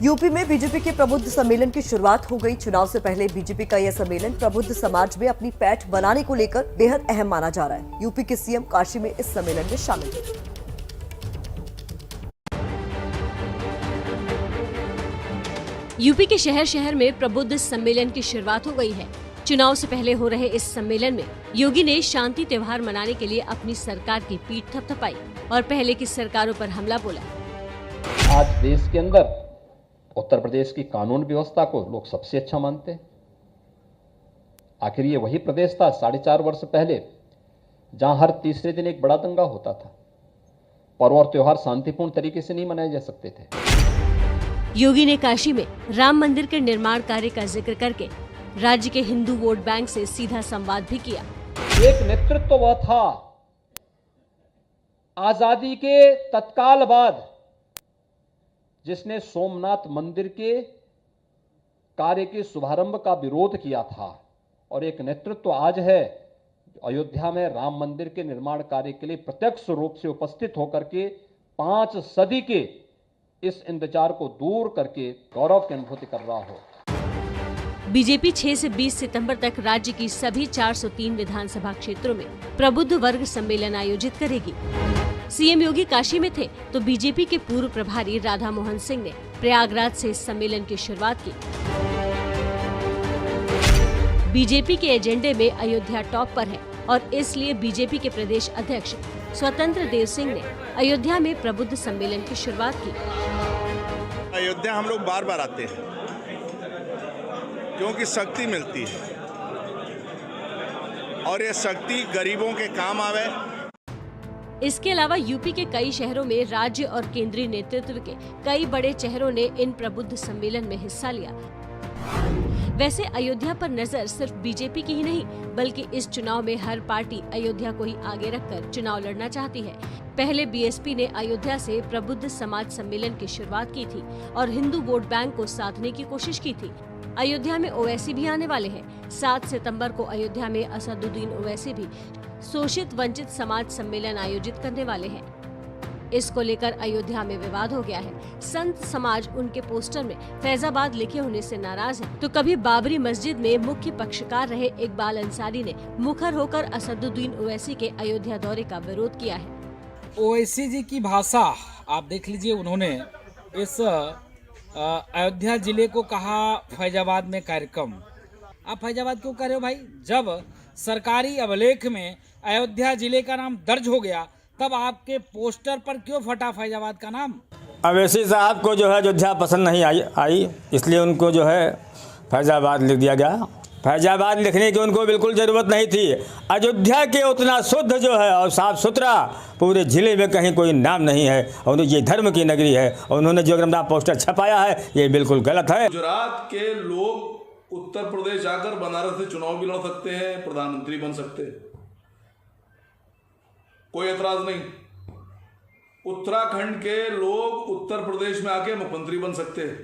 यूपी में बीजेपी के प्रबुद्ध सम्मेलन की शुरुआत हो गई। चुनाव से पहले बीजेपी का यह सम्मेलन प्रबुद्ध समाज में अपनी पैठ बनाने को लेकर बेहद अहम माना जा रहा है। यूपी के सीएम काशी में इस सम्मेलन में शामिल हुए। यूपी के शहर शहर में प्रबुद्ध सम्मेलन की शुरुआत हो गई है। चुनाव से पहले हो रहे इस सम्मेलन में योगी ने शांति त्योहार मनाने के लिए अपनी सरकार की पीठ थपथपाई और पहले की सरकारों पर हमला बोला। आज देश के अंदर उत्तर प्रदेश की कानून व्यवस्था को लोग सबसे अच्छा मानते हैं। आखिर ये वही प्रदेश था 4.5 वर्ष पहले जहां हर तीसरे दिन एक बड़ा दंगा होता था। पर्व और त्योहार शांतिपूर्ण तरीके से नहीं मनाए जा सकते थे। योगी ने काशी में राम मंदिर के निर्माण कार्य का जिक्र करके राज्य के हिंदू वोट बैंक से सीधा संवाद भी किया। एक नेतृत्व वह था आजादी के तत्काल बाद जिसने सोमनाथ मंदिर के कार्य के शुभारंभ का विरोध किया था, और एक नेतृत्व आज है अयोध्या में राम मंदिर के निर्माण कार्य के लिए प्रत्यक्ष रूप से उपस्थित होकर के 5 सदी के इस इंतजार को दूर करके गौरव की अनुभूति कर रहा हो। बीजेपी 6 से 20 सितंबर तक राज्य की सभी 403 विधानसभा क्षेत्रों में प्रबुद्ध वर्ग सम्मेलन आयोजित करेगी। सीएम योगी काशी में थे तो बीजेपी के पूर्व प्रभारी राधा मोहन सिंह ने प्रयागराज से इस सम्मेलन की शुरुआत की। बीजेपी के एजेंडे में अयोध्या टॉप पर है और इसलिए बीजेपी के प्रदेश अध्यक्ष स्वतंत्र देव सिंह ने अयोध्या में प्रबुद्ध सम्मेलन की शुरुआत की। अयोध्या हम लोग बार बार आते हैं क्योंकि शक्ति मिलती है और ये शक्ति गरीबों के काम आवे। इसके अलावा यूपी के कई शहरों में राज्य और केंद्रीय नेतृत्व के कई बड़े चेहरों ने इन प्रबुद्ध सम्मेलन में हिस्सा लिया। वैसे अयोध्या पर नजर सिर्फ बीजेपी की ही नहीं, बल्कि इस चुनाव में हर पार्टी अयोध्या को ही आगे रखकर चुनाव लड़ना चाहती है। पहले बीएसपी ने अयोध्या से प्रबुद्ध समाज सम्मेलन की शुरुआत की थी और हिंदू वोट बैंक को साधने की कोशिश की थी। अयोध्या में ओवैसी भी आने वाले हैं। 7 सितंबर को अयोध्या में असदुद्दीन ओवैसी भी शोषित वंचित समाज सम्मेलन आयोजित करने वाले हैं। इसको लेकर अयोध्या में विवाद हो गया है। संत समाज उनके पोस्टर में फैजाबाद लिखे होने से नाराज है, तो कभी बाबरी मस्जिद में मुख्य पक्षकार रहे इकबाल अंसारी ने मुखर होकर असदुद्दीन ओवैसी के अयोध्या दौरे का विरोध किया है। ओवैसी जी की भाषा आप देख लीजिए, उन्होंने इस अयोध्या जिले को कहा फैजाबाद में कार्यक्रम। आप फैजाबाद क्यों कर रहे हो भाई? जब सरकारी अभिलेख में अयोध्या जिले का नाम दर्ज हो गया तब आपके पोस्टर पर क्यों फटा फैजाबाद का नाम? ओवैसी साहब को जो है अयोध्या पसंद नहीं आई इसलिए उनको जो है फैजाबाद लिख दिया गया। फैजाबाद लिखने की उनको बिल्कुल ज़रूरत नहीं थी। अयोध्या के उतना शुद्ध जो है और साफ सुथरा पूरे ज़िले में कहीं कोई नाम नहीं है और ये धर्म की नगरी है और उन्होंने जो अपना पोस्टर छपाया है ये बिल्कुल गलत है। गुजरात के लोग उत्तर प्रदेश जाकर बनारस से चुनाव भी लड़ सकते हैं, प्रधानमंत्री बन सकते हैं, कोई एतराज नहीं। उत्तराखंड के लोग उत्तर प्रदेश में आके मुख्यमंत्री बन सकते हैं,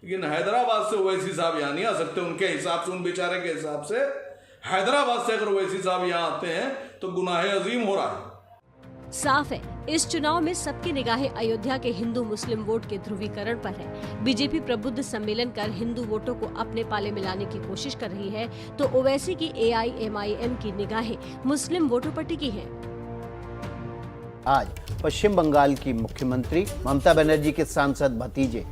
लेकिन हैदराबाद से ओवैसी साहब यहाँ नहीं आ सकते। उनके हिसाब से, उन बेचारे के हिसाब से हैदराबाद से अगर ओवैसी साहब यहाँ आते हैं तो गुनाह अजीम हो रहा है। साफ है, इस चुनाव में सबकी निगाहें अयोध्या के हिंदू मुस्लिम वोट के ध्रुवीकरण पर है। बीजेपी प्रबुद्ध सम्मेलन कर हिंदू वोटों को अपने पाले मिलाने की कोशिश कर रही है, तो ओवैसी की AIMIM की निगाहें मुस्लिम वोटों पर टिकी है। आज पश्चिम बंगाल की मुख्यमंत्री ममता बनर्जी के सांसद भतीजे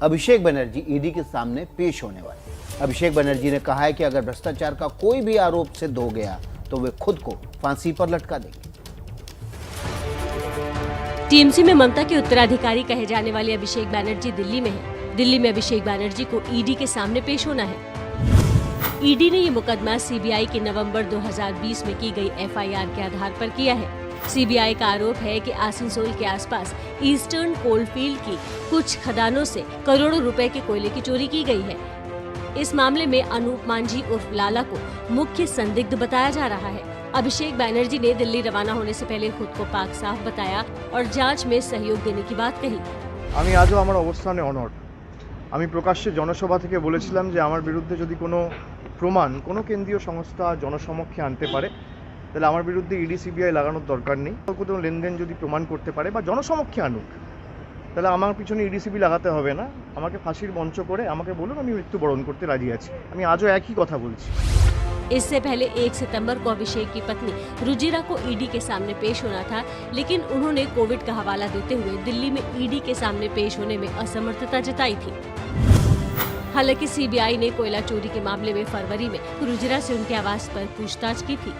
अभिषेक बनर्जी ईडी के सामने पेश होने वाले। अभिषेक बनर्जी ने कहा है कि अगर भ्रष्टाचार का कोई भी आरोप सिद्ध हो गया तो वे खुद को फांसी पर लटका देंगे। टीएमसी में ममता के उत्तराधिकारी कहे जाने वाले अभिषेक बनर्जी दिल्ली में हैं। दिल्ली में अभिषेक बनर्जी को ईडी के सामने पेश होना है। ईडी ने ये मुकदमा सीबीआई के नवंबर 2020 में की गई FIR के आधार पर किया है। सीबीआई का आरोप है कि आसनसोल के आसपास ईस्टर्न कोलफील्ड की कुछ खदानों से करोड़ों रुपए के कोयले की चोरी की गई है। इस मामले में अनूप मांझी उर्फ लाला को मुख्य संदिग्ध बताया जा रहा है। अभिषेक बनर्जी ने दिल्ली रवाना होने से पहले खुद को पाक साफ बताया और जांच में सहयोग देने की बात कही। আমি আজও আমার অবস্থানে অনড়। আমি প্রকাশ্যে জনসভা থেকে বলেছিলাম যে আমার বিরুদ্ধে যদি কোনো প্রমাণ কোনো কেন্দ্রীয় সংস্থা জনসমক্ষে আনতে পারে তাহলে আমার বিরুদ্ধে ইডি সিবিআই লাগানোর দরকার নেই। কোনো লেনদেন যদি প্রমাণ করতে পারে বা জনসমক্ষে আনুক তাহলে আমার পিছনে ইডি সিবি লাগাতে হবে না। আমাকে ফাঁসির মঞ্চ করে আমাকে বলুন, আমি মৃত্যুবরণ করতে রাজি আছি। আমি আজও একই কথা বলছি। इससे पहले 1 सितंबर को अभिषेक की पत्नी रुजिरा को ईडी के सामने पेश होना था, लेकिन उन्होंने कोविड का हवाला देते हुए दिल्ली में ईडी के सामने पेश होने में असमर्थता जताई थी। हालांकि सीबीआई ने कोयला चोरी के मामले में फरवरी में रुजिरा से उनके आवास पर पूछताछ की थी।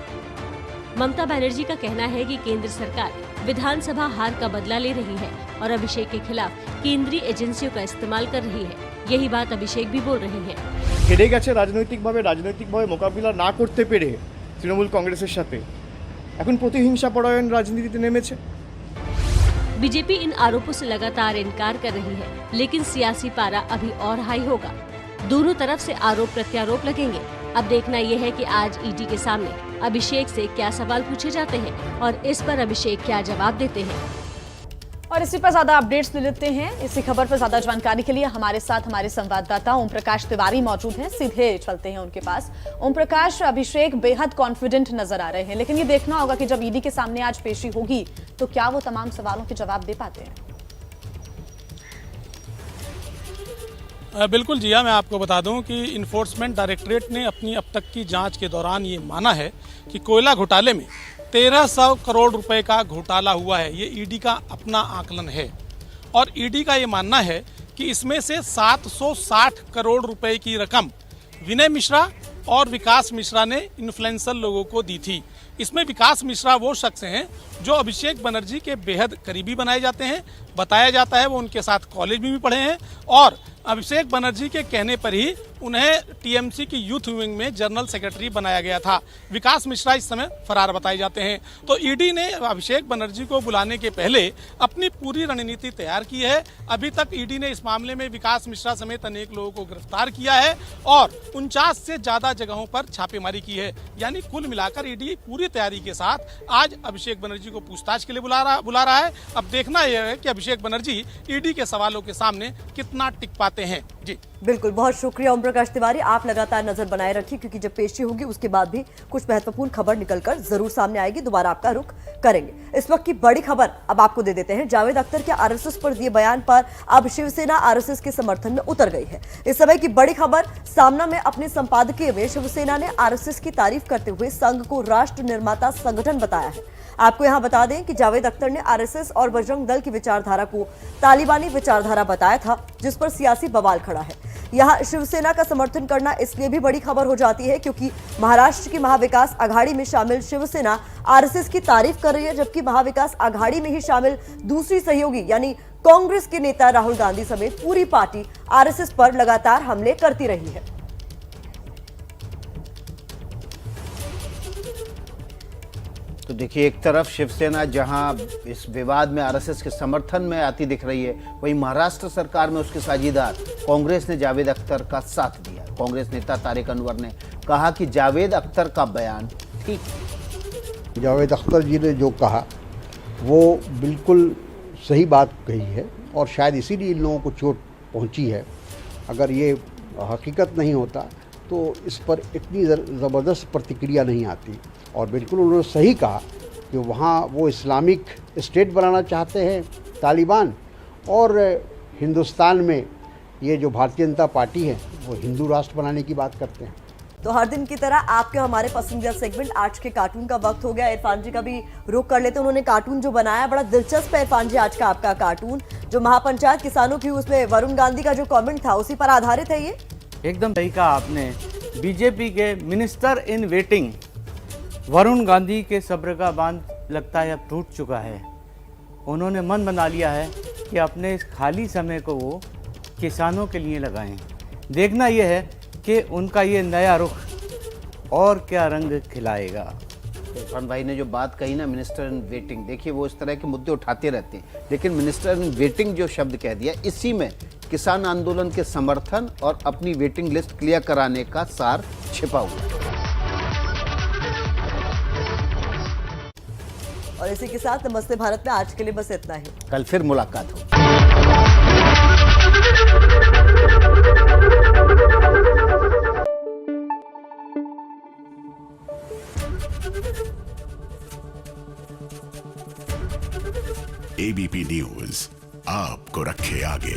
ममता बनर्जी का कहना है कि केंद्र सरकार विधानसभा हार का बदला ले रही है और अभिषेक के खिलाफ केंद्रीय एजेंसियों का इस्तेमाल कर रही है। यही बात अभिषेक भी बोल रहे हैं। হেরে গেছে রাজনৈতিকভাবে মোকাবিলা না করতে পেরে তৃণমূল কংগ্রেসের সাথে এখন প্রতিহিংসা পরায়ণ রাজনীতিতে নেমেছে। बीजेपी इन आरोपों से लगातार इनकार कर रही है, लेकिन सियासी पारा अभी और हाई होगा। दोनों तरफ से आरोप प्रत्यारोप लगेंगे। अब देखना यह है कि आज ईडी के सामने अभिषेक से क्या सवाल पूछे जाते हैं और इस पर अभिषेक क्या जवाब देते हैं। और इसी पर ज्यादा अपडेट्स ले लेते हैं। इसी खबर पर ज्यादा जानकारी के लिए हमारे साथ हमारे संवाददाता ओम प्रकाश तिवारी मौजूद हैं। सीधे चलते हैं उनके पास। ओम प्रकाश, अभिषेक बेहद कॉन्फिडेंट नजर आ रहे हैं, लेकिन ये देखना होगा कि जब ईडी के सामने आज पेशी होगी तो क्या वो तमाम सवालों के जवाब दे पाते हैं। बिल्कुल जिया, मैं आपको बता दूं कि इन्फोर्समेंट डायरेक्टरेट ने अपनी अब तक की जांच के दौरान ये माना है कि कोयला घोटाले में 1300 करोड़ रुपए का घोटाला हुआ है। ये ईडी का अपना आकलन है और ईडी का ये मानना है कि इसमें से 760 करोड़ रुपए की रकम विनय मिश्रा और विकास मिश्रा ने इन्फ्लुएंसर लोगों को दी थी। इसमें विकास मिश्रा वो शख्स हैं जो अभिषेक बनर्जी के बेहद करीबी बनाए जाते हैं, बताया जाता है वो उनके साथ कॉलेज में भी पढ़े हैं और अभिषेक बनर्जी के कहने पर ही उन्हें टीएमसी की यूथ विंग में जनरल सेक्रेटरी बनाया गया था। विकास मिश्रा इस समय फरार बताए जाते हैं। तो ईडी ने अभिषेक बनर्जी को बुलाने के पहले अपनी पूरी रणनीति तैयार की है। अभी तक ईडी ने इस मामले में विकास मिश्रा समेत अनेक लोगों को गिरफ्तार किया है और 49 से ज्यादा जगहों पर छापेमारी की है। यानी कुल मिलाकर ईडी पूरी तैयारी के साथ आज अभिषेक बनर्जी को पूछताछ के लिए बुला रहा है। अब देखना यह है कि अभिषेक बनर्जी ईडी के सवालों के सामने कितना टिक पाते हैं। जी बिल्कुल, बहुत शुक्रिया ओम प्रकाश तिवारी। आप लगातार नजर बनाए रखिए क्योंकि जब पेशी होगी उसके बाद भी कुछ महत्वपूर्ण खबर निकलकर जरूर सामने आएगी। दोबारा आपका रुख करेंगे। इस वक्त की बड़ी खबर अब आपको दे देते हैं। जावेद अख्तर के आरएसएस पर दिए बयान पर अब शिवसेना आरएसएस के समर्थन में उतर गई है। इस समय की बड़ी खबर सामना में अपने संपादकीय में शिवसेना ने आरएसएस की तारीफ करते हुए संघ को राष्ट्र निर्माता संगठन बताया है। आपको यहां बता दें कि जावेद अख्तर ने आरएसएस और बजरंग दल की विचारधारा को तालिबानी विचारधारा बताया था, जिस पर सियासी बवाल खड़ा है। यहां शिवसेना का समर्थन करना इसलिए भी बड़ी खबर हो जाती है क्योंकि महाराष्ट्र की महाविकास आघाड़ी में शामिल शिवसेना आरएसएस की तारीफ कर रही है, जबकि महाविकास आघाड़ी में ही शामिल दूसरी सहयोगी यानी कांग्रेस के नेता राहुल गांधी समेत पूरी पार्टी आरएसएस पर लगातार हमले करती रही है। तो देखिए, एक तरफ शिवसेना जहां इस विवाद में आरएसएस के समर्थन में आती दिख रही है, वहीं महाराष्ट्र सरकार में उसके साझीदार कांग्रेस ने जावेद अख्तर का साथ दिया। कांग्रेस नेता तारिक अनवर ने कहा कि जावेद अख्तर का बयान ठीक है। जावेद अख्तर जी ने जो कहा वो बिल्कुल सही बात कही है और शायद इसीलिए इन लोगों को चोट पहुंची है। अगर ये हकीकत नहीं होता तो इस पर इतनी ज़बरदस्त प्रतिक्रिया नहीं आती। और बिल्कुल उन्होंने सही कहा कि वहाँ वो इस्लामिक स्टेट बनाना चाहते हैं तालिबान, और हिंदुस्तान में ये जो भारतीय जनता पार्टी है वो हिंदू राष्ट्र बनाने की बात करते हैं। तो हर दिन की तरह आपके हमारे पसंदीदा सेगमेंट आज के कार्टून का वक्त हो गया। इरफान जी का भी रुख कर लेते हैं। उन्होंने कार्टून जो बनाया बड़ा दिलचस्प है। इरफान जी, आज का आपका कार्टून जो महापंचायत किसानों की, उसमें वरुण गांधी का जो कमेंट था उसी पर आधारित है। ये एकदम सही कहा आपने। बीजेपी के minister in waiting Varun Gandhi के सब्र का बांध लगता है अब टूट चुका है। उन्होंने मन बना लिया है कि अपने इस खाली समय को वो किसानों के लिए लगाएं। देखना यह है कि उनका ये नया रुख और क्या रंग खिलाएगा। इरफान भाई ने जो बात कही ना, मिनिस्टर इन वेटिंग, देखिए वो इस तरह के मुद्दे उठाते रहते हैं, लेकिन मिनिस्टर इन वेटिंग जो शब्द कह दिया, इसी में किसान आंदोलन के समर्थन और अपनी वेटिंग लिस्ट क्लियर कराने का सार छिपा हुआ है। और इसी के साथ नमस्ते भारत में आज के लिए बस इतना ही। कल फिर मुलाकात हो। एबीपी न्यूज आपको रखे आगे।